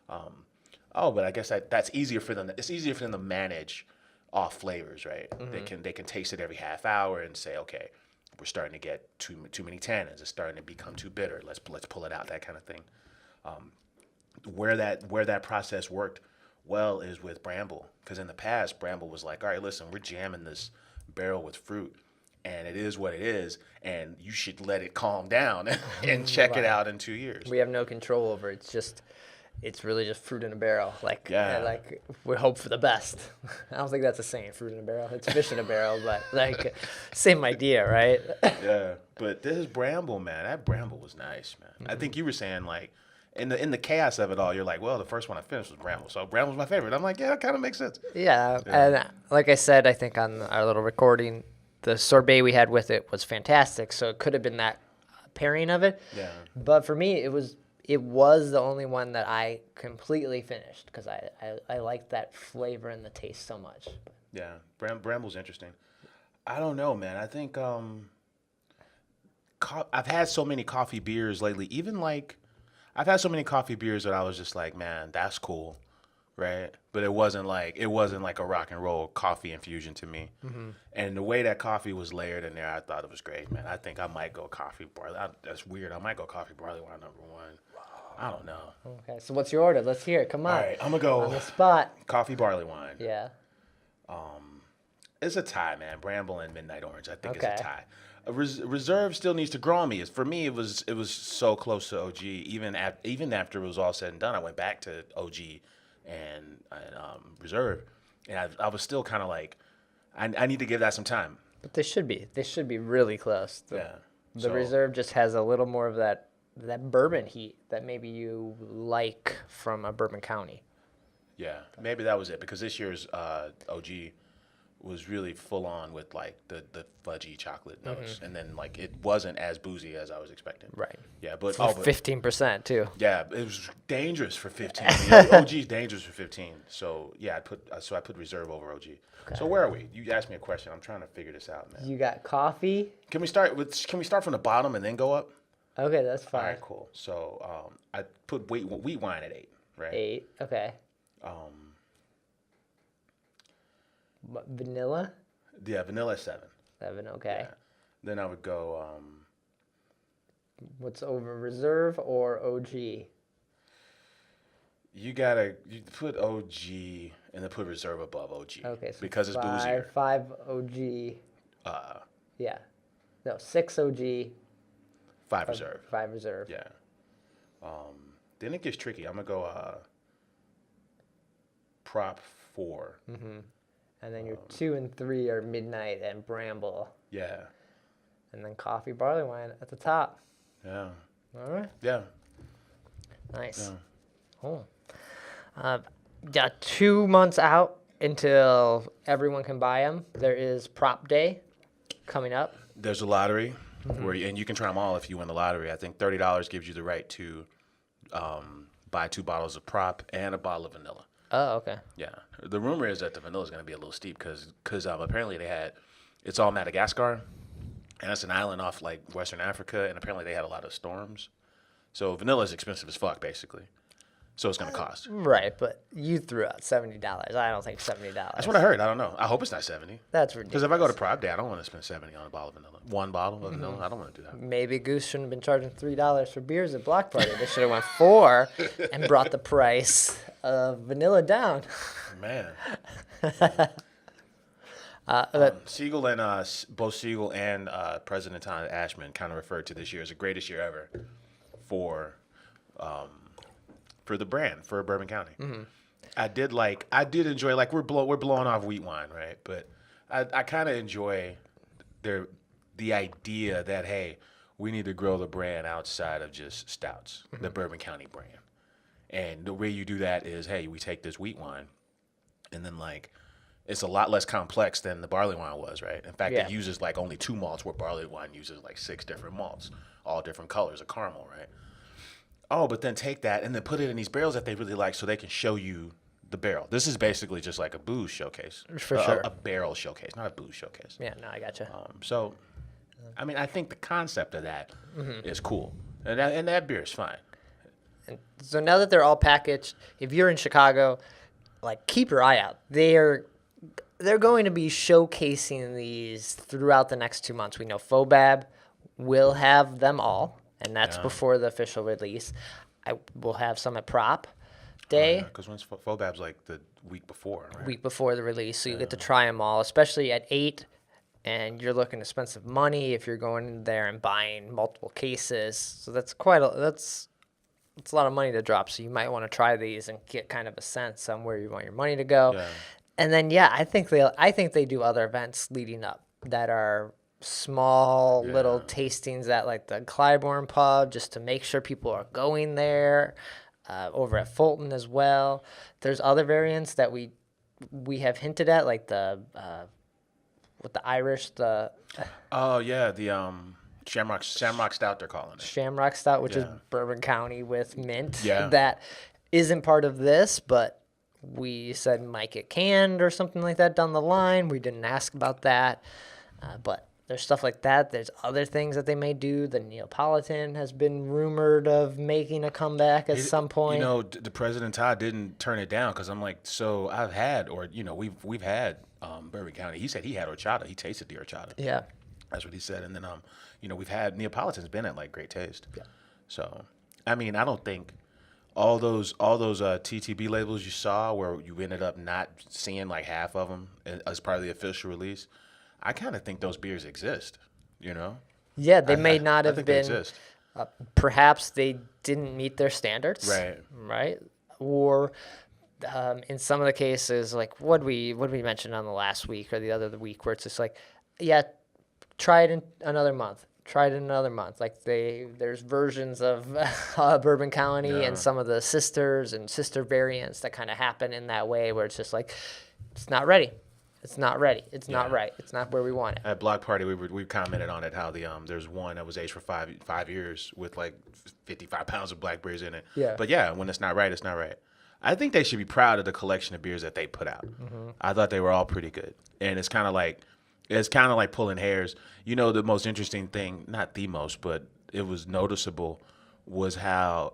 But I guess that's easier for them. It's easier for them to manage off flavors, right? They can taste it every half hour and say, okay, we're starting to get too many tannins. It's starting to become too bitter. Let's pull it out. That kind of thing. Where that process worked well is with Bramble, because in the past Bramble was like, all right, listen, we're jamming this barrel with fruit, and it is what it is, and you should let it calm down and check it out in 2 years. We have no control over it. It's really just fruit in a barrel. Like, Yeah. like we hope for the best. I don't think that's a saying, fruit in a barrel. It's fish in a barrel, but like same idea, right? Yeah, but this is Bramble, man. That Bramble was nice, man. I think you were saying like, in the chaos of it all, you're like, well, the first one I finished was Bramble, so Bramble's my favorite. I'm like, yeah, that kind of makes sense. Yeah, and like I said, I think on our little recording, the sorbet we had with it was fantastic. So it could have been that pairing of it. Yeah. But for me, it was the only one that I completely finished because I liked that flavor and the taste so much. Yeah, Bramble's interesting. I don't know, man. I think I've had so many coffee beers lately. Even like, I've had so many coffee beers that I was just like, man, that's cool, right? But it wasn't like a rock and roll coffee infusion to me. And the way that coffee was layered in there, I thought it was great, man. I think I might go coffee barley. That's weird. I might go coffee barley wine number 1. I don't know. Okay, so what's your order? Let's hear it. Come on. All right, I'm gonna go on the spot. coffee barley wine. Yeah. It's a tie, man. Bramble and Midnight Orange. I think Okay. it's a tie. Reserve still needs to grow on me. For me, it was so close to OG. Even after it was all said and done, I went back to OG and Reserve, and I was still kind of like, I need to give that some time. But they should be really close. The So- Reserve just has a little more of that bourbon heat that maybe you like from a Bourbon County. Yeah, maybe that was it, because this year's OG was really full on with like the fudgy chocolate notes, and then like it wasn't as boozy as I was expecting. Right. Yeah, but 15% too. yeah, it was dangerous for 15. I mean, OG's dangerous for 15. So yeah, I put Reserve over OG. So where are we? You asked me a question. I'm trying to figure this out, man. You got coffee. Can we start from the bottom and then go up? Okay, that's All fine. right, cool. So I put wheat wine at 8, right? 8. Okay. Vanilla. Yeah, vanilla at 7. 7. Okay. Yeah. Then I would go What's over reserve or OG? You put OG and then put reserve above OG. Okay, so because it's boozier. 5 OG. Yeah. No, 6 OG. 5 reserve. 5 reserve. Yeah. Then it gets tricky. I'm gonna go prop 4. And then your 2 and 3 are Midnight and Bramble. Yeah. And then Coffee Barley Wine at the top. Yeah. All right. Yeah. Nice. Yeah. Cool. Got 2 months out until everyone can buy them. There is Prop Day coming up. There's a lottery and you can try them all if you win the lottery. I think $30 gives you the right to buy 2 bottles of prop and a bottle of vanilla. Oh, okay. Yeah. The rumor is that the vanilla is going to be a little steep because apparently it's all Madagascar, and it's an island off like Western Africa, and apparently they had a lot of storms. So vanilla is expensive as fuck, basically. So it's going to cost. Right, but you threw out $70. I don't think $70. That's what I heard. I don't know. I hope it's not 70. That's ridiculous. Because if I go to prop day, I don't want to spend 70 on a bottle of vanilla. 1 bottle of vanilla. I don't want to do that. Maybe Goose shouldn't have been charging $3 for beers at Block Party. They should have went 4 and brought the price of vanilla down. Man. Siegel and both Siegel and President Tom Ashman kind of referred to this year as the greatest year ever for the brand, for Bourbon County. I did enjoy, like, we're blowing off wheat wine, right? But I kind of enjoy the idea that, hey, we need to grow the brand outside of just stouts, the Bourbon County brand. And the way you do that is, hey, we take this wheat wine, and then, like, it's a lot less complex than the barley wine was, right? In fact, it uses, like, only 2 malts, where barley wine uses, like, 6 different malts, all different colors of caramel, right? Oh, but then take that and then put it in these barrels that they really like so they can show you the barrel. This is basically just like a booze showcase. For sure. A barrel showcase, not a booze showcase. Yeah, no, I gotcha. So, I mean, I think the concept of that is cool. And that beer is fine. And so now that they're all packaged, if you're in Chicago, like, keep your eye out. They're going to be showcasing these throughout the next 2 months. We know Fobab will have them all, and that's before the official release. I will have some at Prop Day. Because when's Fobab's like the week before, right? Week before the release, so you get to try them all, especially at 8. And you're looking to spend some money if you're going in there and buying multiple cases. So that's it's a lot of money to drop. So you might want to try these and get kind of a sense on where you want your money to go. Yeah. And then I think they do other events leading up that are small little tastings at, like, the Clybourn pub, just to make sure people are going there. Over at Fulton as well. There's other variants that we have hinted at, like the with the Irish, the Shamrock Stout, they're calling it. Shamrock Stout, which is Bourbon County with mint. Yeah. That isn't part of this, but we said might get canned or something like that down the line. We didn't ask about that, but there's stuff like that. There's other things that they may do. The Neapolitan has been rumored of making a comeback at some point. You know, the President Todd didn't turn it down because I'm like, so I've had, or, you know, we've had Bourbon County. He said he had horchata. He tasted the horchata. Yeah. That's what he said. And then, you know, we've had Neapolitan's been at, like, great taste. Yeah. So, I mean, I don't think all those TTB labels you saw where you ended up not seeing, like, half of them as part of the official release, I kind of think those beers exist, you know? Yeah, they may not have they been. exist. Perhaps they didn't meet their standards. Right. Or in some of the cases, like what we mentioned on the last week or the other week, where it's just like, try it in another month. Try it in another month. Like there's versions of Bourbon County and some of the sisters and sister variants that kind of happen in that way, where it's just like, it's not ready. It's not ready. It's not right. It's not where we want it. At Block Party, we commented on it, how there's one that was aged for five years with like 55 pounds of blackberries in it. Yeah. But when it's not right, it's not right. I think they should be proud of the collection of beers that they put out. Mm-hmm. I thought they were all pretty good, and it's kind of like pulling hairs. You know, the most interesting thing, not the most, but it was noticeable, was how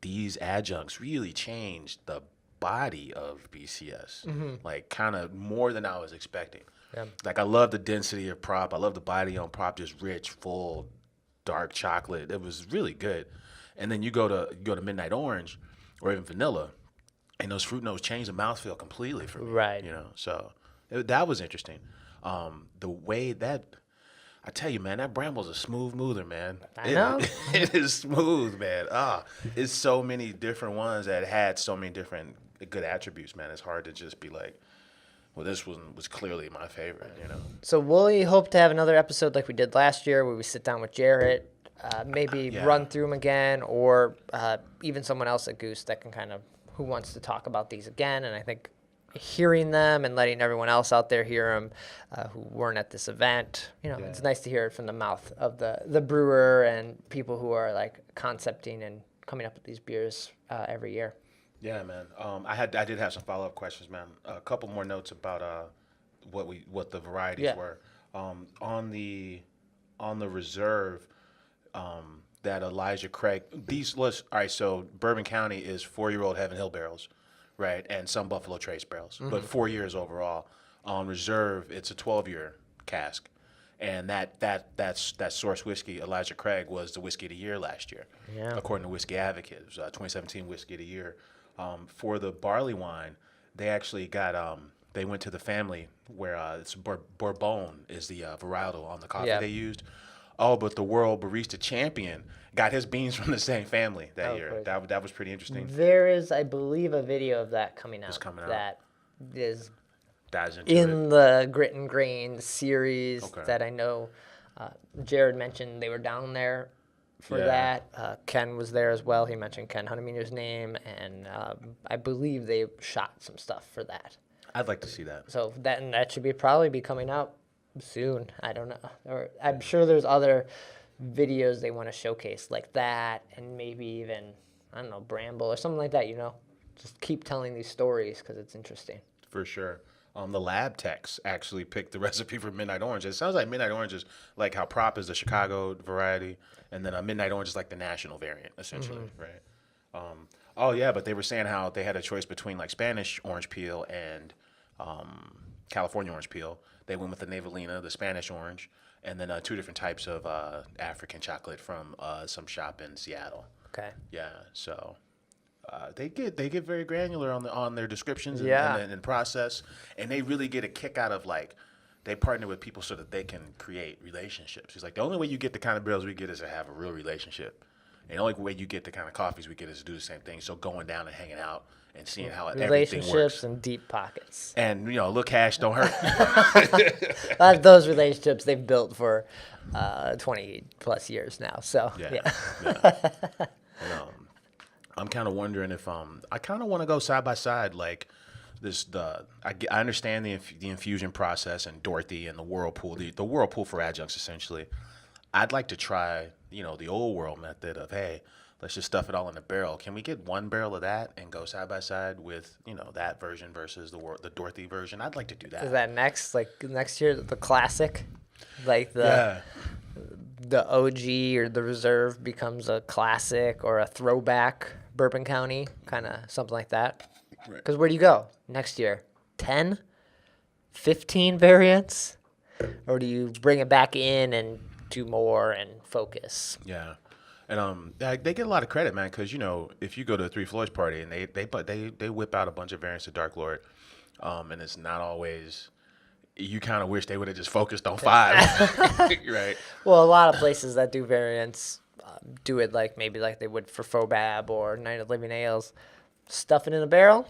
these adjuncts really changed the body of BCS, like kind of more than I was expecting. Yeah. Like I love the density of prop. I love the body on prop, just rich, full, dark chocolate. It was really good. And then you go to Midnight Orange or even vanilla, and those fruit notes change the mouthfeel completely for me. Right. You know, so that was interesting. The way that I tell you, man, that Bramble's a smooth moother, man. I know. It is smooth, man. It's so many different ones that had so many different good attributes, man. It's hard to just be like, well, this one was clearly my favorite, you know. So we hope to have another episode like we did last year where we sit down with Jarrett, maybe run through them again, or even someone else at Goose that can who wants to talk about these again. And I think hearing them and letting everyone else out there hear them who weren't at this event, it's nice to hear it from the mouth of the brewer and people who are like concepting and coming up with these beers every year. Yeah, man. I did have some follow-up questions, man. A couple more notes about what the varieties were. On the reserve, that Elijah Craig. All right. So Bourbon County is 4-year-old Heaven Hill barrels, right, and some Buffalo Trace barrels, but 4 years overall. On reserve, it's a 12-year cask, and that's source whiskey. Elijah Craig was the whiskey of the year last year, according to Whiskey Advocate. It was 2017 whiskey of the year. For the barley wine, they actually got they went to the family where it's Bourbon is the varietal on the coffee they used. Oh, but the world barista champion got his beans from the same family that year. Crazy. That was pretty interesting. There is, I believe, a video of that coming out. It's coming out. That is Dives into in it. the Grit and Grain series Okay. that I know Jared mentioned they were down there for that. Ken was there as well. He mentioned Ken Huntemeter's name, and I believe they shot some stuff for that. I'd like to see that. So that should probably be coming out soon. I don't know. Or I'm sure there's other videos they want to showcase like that, and maybe even, I don't know, Bramble or something like that, Just keep telling these stories because it's interesting. For sure. The lab techs actually picked the recipe for Midnight Orange. It sounds like Midnight Orange is like how Prop is the Chicago variety, and then Midnight Orange is like the national variant, essentially, right? But they were saying how they had a choice between like Spanish orange peel and California orange peel. They went with the Navalina, the Spanish orange, and then 2 different types of African chocolate from some shop in Seattle. Okay. Yeah, so they get very granular on their descriptions and process, and they really get a kick out of like they partner with people so that they can create relationships. He's like, the only way you get the kind of barrels we get is to have a real relationship, and the only way you get the kind of coffees we get is to do the same thing. So going down and hanging out and seeing how everything Relationships works. and deep pockets. And little cash don't hurt. Those relationships they've built for 20 plus years now. So Yeah. And, I'm kind of wondering if I kind of want to go side by side like this. I understand the infusion process and Dorothy and the whirlpool, the whirlpool for adjuncts essentially. I'd like to try the old world method of, hey, let's just stuff it all in a barrel. Can we get one barrel of that and go side by side with that version versus the Dorothy version? I'd like to do that. Is that next year the classic, like the OG or the reserve becomes a classic or a throwback Bourbon County, kind of something like that? Because where do you go next year? 10, 15 variants, or do you bring it back in and do more and focus? Yeah. And they get a lot of credit, man, because if you go to a Three Floyds party and they whip out a bunch of variants of Dark Lord, and it's not always. You kind of wish they would have just focused on 5, right? Well, a lot of places that do variants do it maybe like they would for Fobab or Night of Living Ales. Stuff it in a barrel,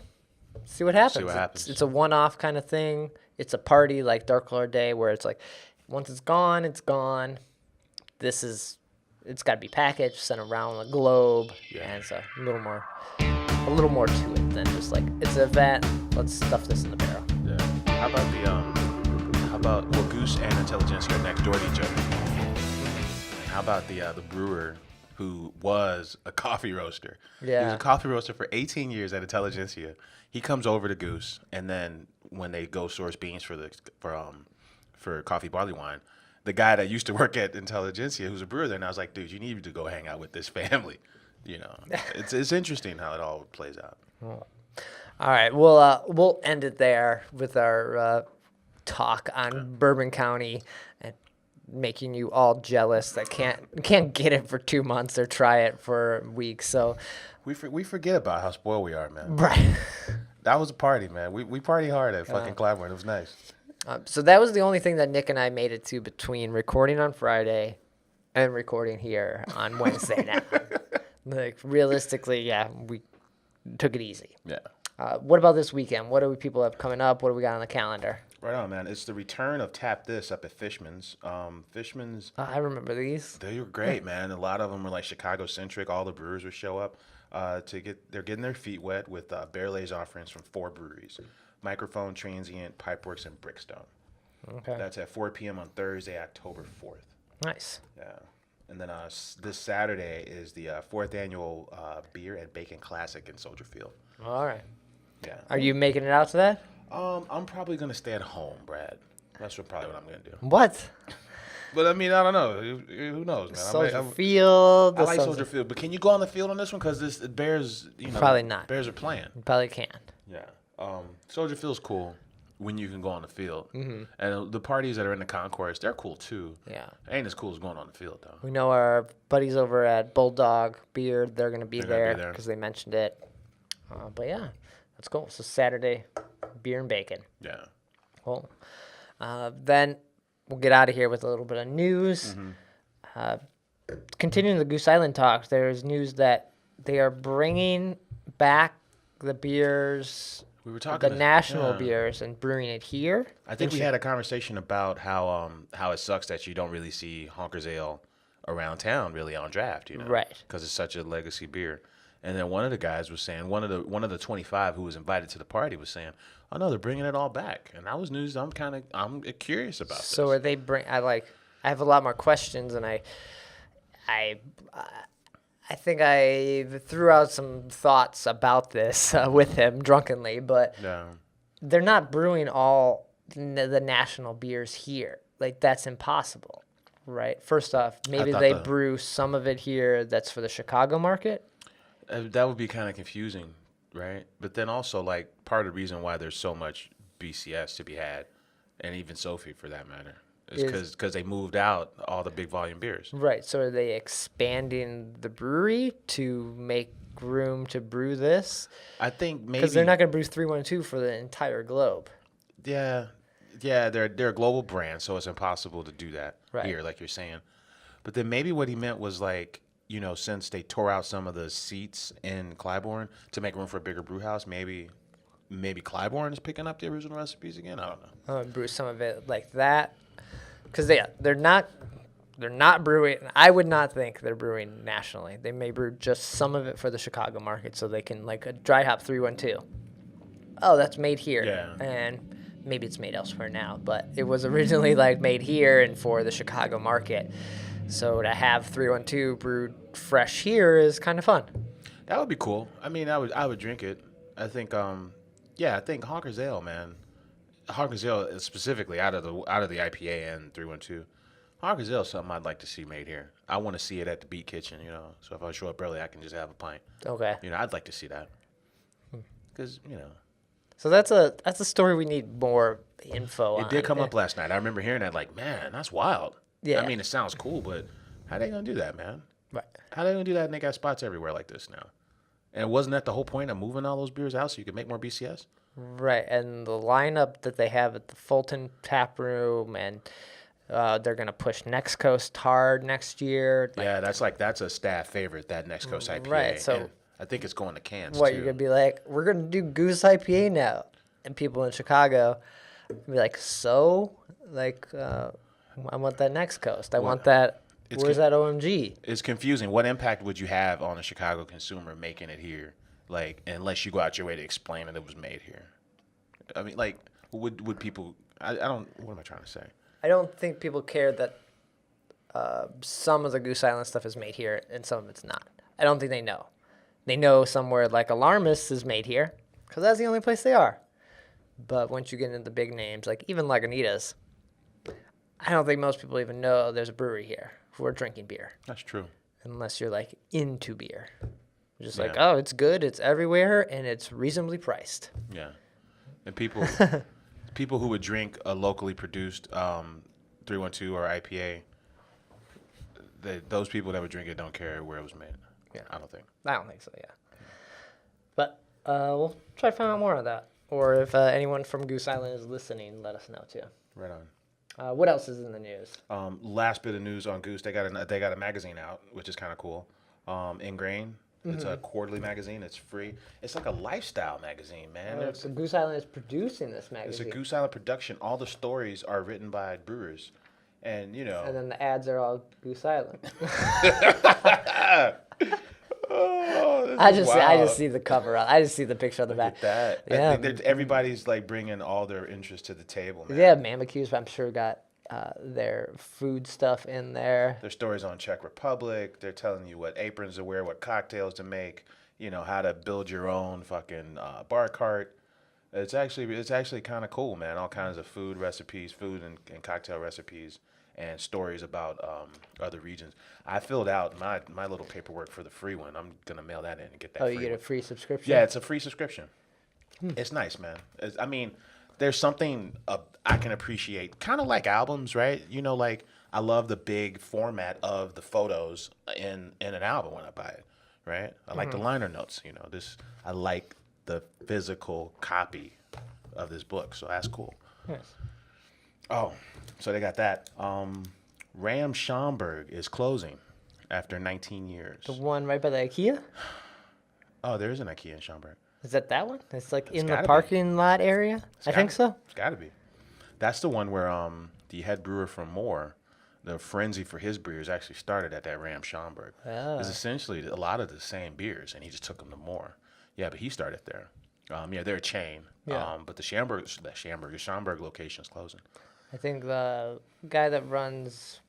see what happens. It's a one-off kind of thing. It's a party like Dark Lord Day where it's like once it's gone, it's gone. It's got to be packaged, sent around the globe, and it's a little more to it than just like it's an event. Let's stuff this in the barrel. Yeah. How about Goose and Intelligentsia are next door to each other? How about the brewer who was a coffee roaster? Yeah. He was a coffee roaster for 18 years at Intelligentsia. He comes over to Goose, and then when they go source beans for coffee barley wine, the guy that used to work at Intelligentsia, who's a brewer there, and I was like, dude, you need to go hang out with this family. It's interesting how it all plays out. All right, we'll end it there with our talk on Bourbon County. And making you all jealous that can't get it for 2 months or try it for weeks. So We forget about how spoiled we are, man. right. That was a party, man. We party hard at fucking Clybourn. It was nice. So that was the only thing that Nick and I made it to between recording on Friday and recording here on Wednesday now. Like, realistically, yeah, we took it easy. Yeah. What about this weekend? What do people have coming up? What do we got on the calendar? Right on, man. It's the return of Tap This up at Fishman's. Fishman's, I remember these. they were great, man. A lot of them were like Chicago-centric. All the brewers would show up they're getting their feet wet with barrel-aged offerings from 4 breweries: Microphone, Transient, Pipeworks, and Brickstone. Okay. That's at 4 p.m. on Thursday, October 4th. Nice. Yeah. And then this Saturday is the 4th annual Beer and Bacon Classic in Soldier Field. All right. Yeah. Are you making it out to that? I'm probably gonna stay at home, Brad. That's probably what I'm gonna do. What? But I mean, I don't know. Who knows, man? Soldier Field. I like Soldier Field, but can you go on the field on this one? Because the Bears, Probably not. Bears are playing. You probably can. Yeah. Soldier Field's cool when you can go on the field, and the parties that are in the concourse, they're cool too. Yeah. Ain't as cool as going on the field though. We know our buddies over at Bulldog Beer. They're going to be They're gonna be there there. because they mentioned it. But yeah, that's cool. So Saturday, beer and bacon. Yeah. Cool. Then we'll get out of here with a little bit of news. Continuing the Goose Island talk, there's news that they are bringing back the beers, We were talking the national beers, and brewing it here. I think we had a conversation about how it sucks that you don't really see Honkers Ale around town really on draft, Right. Because it's such a legacy beer. And then one of the guys was saying, one of the 25 who was invited to the party was saying, "Oh no, they're bringing it all back." And that was news I'm curious about. So this. are they I have a lot more questions, and I think I threw out some thoughts about this with him drunkenly, but Yeah. they're not brewing all the national beers here. Like, that's impossible, right? First off, maybe thought they the- brew some of it here that's for the Chicago market. That would be kind of confusing, right? But then also, like, part of the reason why there's so much BCS to be had, and even Sophie for that matter, is because they moved out all the big volume beers. Right, so are they expanding the brewery to make room to brew this? I think maybe Because they're not going to brew 312 for the entire globe. Yeah, they're a global brand, so it's impossible to do that here, like you're saying. But then maybe what he meant was like, since they tore out some of the seats in Clybourn to make room for a bigger brew house, maybe Clybourn is picking up the original recipes again. I don't know. Brew some of it like that, because they're not brewing. I would not think they're brewing nationally. They may brew just some of it for the Chicago market, so they can, like, a dry hop 312. Oh, that's made here, Yeah. and maybe it's made elsewhere now, but it was originally like made here and for the Chicago market. So to have 312 brewed fresh here is kind of fun. That would be cool. I mean, I would drink it. I think I think Honkers Ale, man. Honkers Ale is specifically out of the IPA and 312. Honkers Ale is something I'd like to see made here. I want to see it at the Beat Kitchen, So if I show up early, I can just have a pint. Okay. I'd like to see that. Because, So that's a story we need more info on. it did come up last night. I remember hearing that, like, man, that's wild. Yeah. I mean, it sounds cool, but how they going to do that, man? Right. How they going to do that and they got spots everywhere like this now? And wasn't that the whole point of moving all those beers out so you could make more BCS? Right, and the lineup that they have at the Fulton Tap Room, and they're gonna push Next Coast hard next year. Yeah, that's a staff favorite, that Next Coast IPA. Right, so- and I think it's going to cans, What, too. you're gonna be like, we're gonna do Goose IPA now, and people in Chicago be like, so, like, I want that Next Coast. I want that. Where's that OMG? It's confusing. What impact would you have on a Chicago consumer making it here? Like, unless you go out your way to explain that it was made here. I mean, like, would people... I don't... What am I trying to say? I don't think people care that some of the Goose Island stuff is made here and some of it's not. I don't think they know. They know somewhere like Alarmist is made here because that's the only place they are. But once you get into the big names, like even Lagunitas, I don't think most people even know there's a brewery here who are drinking beer. That's true. Unless you're like into beer. Just Yeah. like, oh, it's good, it's everywhere, and it's reasonably priced. Yeah. And people who would drink a locally produced 312 or IPA, those people that would drink it don't care where it was made. Yeah. I don't think. I don't think so. Yeah. But we'll try to find out more on that. Or if anyone from Goose Island is listening, let us know too. Right on. What else is in the news? Last bit of news on Goose, they got a magazine out, which is kind of cool. Ingrain. It's a quarterly magazine. It's free. It's like a lifestyle magazine, man. So Goose Island is producing this It's magazine. a Goose Island production. All the stories are written by brewers, and And then the ads are all Goose Island. Oh, I just see the cover. I just see the picture on the back. that. Yeah. I think everybody's like bringing all their interests to the table, man. Yeah, Mamacus, I'm sure got their food stuff in there. Their stories on Czech Republic. They're telling you what aprons to wear, what cocktails to make. You know how to build your own fucking bar cart. It's actually kind of cool, man. All kinds of food recipes, food and cocktail recipes, and stories about other regions. I filled out my little paperwork for the free one. I'm gonna mail that in and get that. Oh, free you get one. a free subscription? Yeah, it's a free subscription. It's nice, man. I mean, there's something I can appreciate, kind of like albums, right? You know, like I love the big format of the photos in an album when I buy it, right? I like the liner notes. You know, I like the physical copy of this book, so that's cool. Yes. Oh, so they got that. Ram Schaumburg is closing after 19 years. The one right by the IKEA? Oh, there is an IKEA in Schaumburg. Is that one? It's like in the gotta be. parking lot area? I think so. It's got to be. That's the one where the head brewer from Moore, the frenzy for his beers actually started at that Ram Schaumburg. It's essentially a lot of the same beers, and he just took them to Moore. Yeah, but he started there. They're a chain. Yeah. But the Schaumburg location is closing. I think the guy that runs,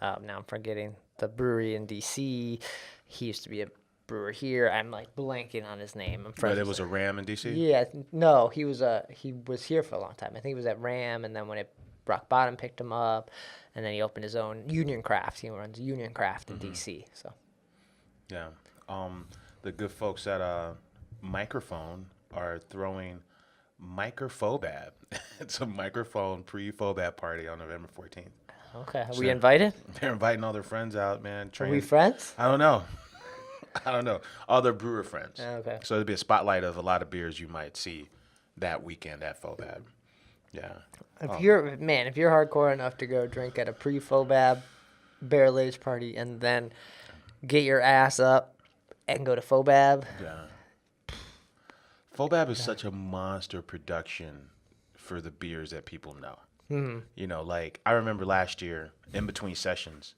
now I'm forgetting, the brewery in D.C., he used to be a brewer here. I'm like blanking on his name. But it was a Ram in DC? Yeah, no, he was here for a long time. I think he was at Ram, and then when Rock Bottom picked him up, and then he opened his own Union Craft. He runs Union Craft in D.C., so. Yeah. The good folks at Microphone are throwing Microphobab. It's a microphone pre-Phobab party on November 14th. Okay, are we invited? They're inviting all their friends out, man. Are we friends? I don't know. All their brewer friends. Okay. So it'll be a spotlight of a lot of beers you might see that weekend at Phobab. Yeah. If you're hardcore enough to go drink at a pre-Phobab barrel age party and then get your ass up and go to Phobab. Yeah. Phobab is such a monster production for the beers that people know. Mm-hmm. You know, like I remember last year in between sessions.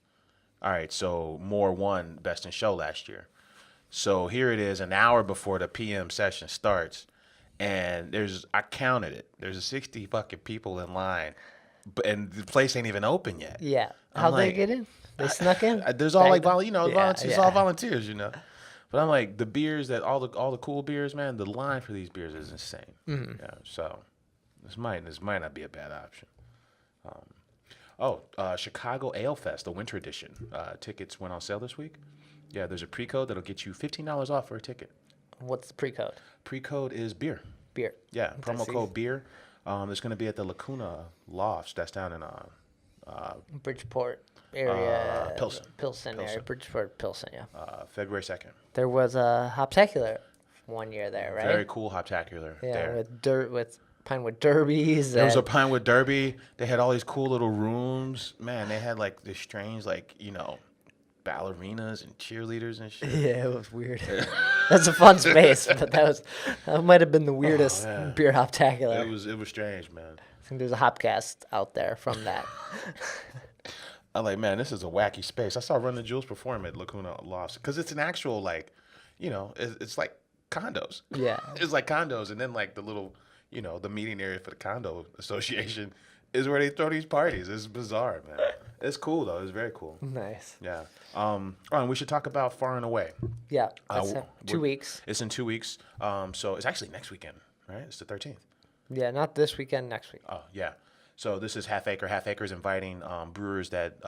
All right, so Moore won Best in Show last year. So here it is an hour before the PM session starts. And I counted it. There's 60 fucking people in line. And the place ain't even open yet. Yeah. I'm How'd they like, get in? They snuck in? There's all like, Yeah, it's all volunteers, you know. But I'm like, the beers that all the cool beers, man, the line for these beers is insane. Mm-hmm. Yeah, so this might not be a bad option. Chicago Ale Fest, the winter edition. Tickets went on sale this week. Yeah, there's a pre-code that'll get you $15 off for a ticket. What's the pre-code? Pre-code is beer. Beer. Yeah, promo code beer. It's going to be at the Lacuna Lofts. That's down in Bridgeport area. Pilsen area. Bridgeport, Pilsen, yeah. February 2nd. There was a Hoptacular one year there, right? Very cool Hoptacular there. with Pinewood Derbies. There was a Pinewood Derby. They had all these cool little rooms. Man, they had like this strange, like, you know, ballerinas and cheerleaders and shit. Yeah, it was weird. That's a fun space, but that might have been the weirdest beer Hoptacular. It was strange, man. I think there's a Hopcast out there from that. I'm like, man, this is a wacky space. I saw Run the Jewels perform at Lacuna Lofts because it's an actual, like, you know, it's like condos. Yeah. It's like condos, and then like the little, you know, the meeting area for the condo association is where they throw these parties. It's bizarre, man. It's cool though. It's very cool. Nice. Yeah. And we should talk about Far and Away. Yeah. That's 2 weeks. It's in 2 weeks. So it's actually next weekend, right? It's the 13th. Yeah, not this weekend, next week. Oh, yeah. So this is Half Acre. Half Acre is inviting brewers that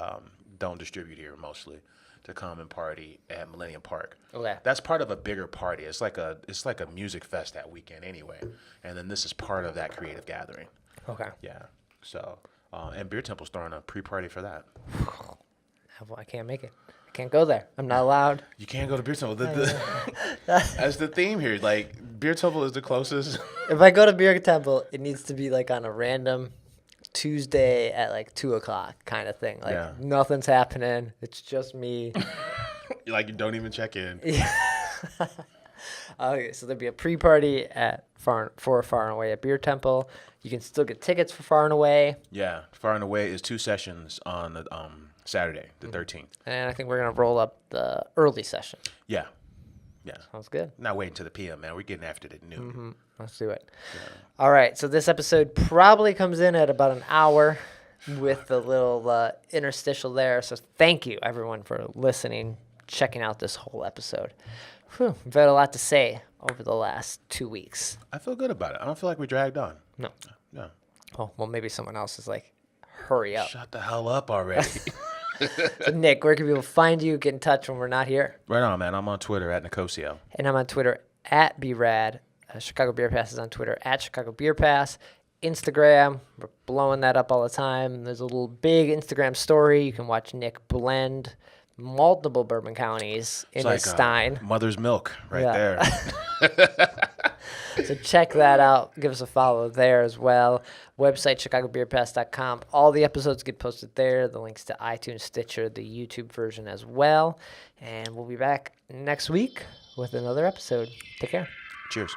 don't distribute here mostly to come and party at Millennium Park. Okay. That's part of a bigger party. It's like a music fest that weekend anyway. And then this is part of that creative gathering. Okay. Yeah. So And Beer Temple's throwing a pre-party for that. I can't make it. I can't go there. I'm not allowed. You can't go to Beer Temple. That's the theme here. Like, Beer Temple is the closest. If I go to Beer Temple, it needs to be like on a random Tuesday at like 2:00 kind of thing. Like nothing's happening. It's just me. Like, you don't even check in. Yeah. Okay, so there'll be a pre-party at Far and Away at Beer Temple. You can still get tickets for Far and Away. Yeah, Far and Away is 2 sessions on the Saturday, the 13th. And I think we're gonna roll up the early session. Yeah. Sounds good. Not waiting till the PM, man. We're getting after the noon. Let's do it. All right, so this episode probably comes in at about an hour with the little interstitial there. So thank you, everyone, for listening, checking out this whole episode. Whew, we've had a lot to say over the last 2 weeks. I feel good about it. I don't feel like we dragged on. No. No. Oh, well, maybe someone else is like, hurry up. Shut the hell up already. So, Nick, where can people find you, get in touch when we're not here? Right on, man. I'm on Twitter at Nicosio. And I'm on Twitter at BRAD. Chicago Beer Pass is on Twitter at Chicago Beer Pass. Instagram, we're blowing that up all the time. There's a little big Instagram story. You can watch Nick blend multiple Bourbon counties in his Stein. Mother's milk right there. So check that out. Give us a follow there as well. Website, chicagobeerpass.com. All the episodes get posted there. The links to iTunes, Stitcher, the YouTube version as well. And we'll be back next week with another episode. Take care. Cheers.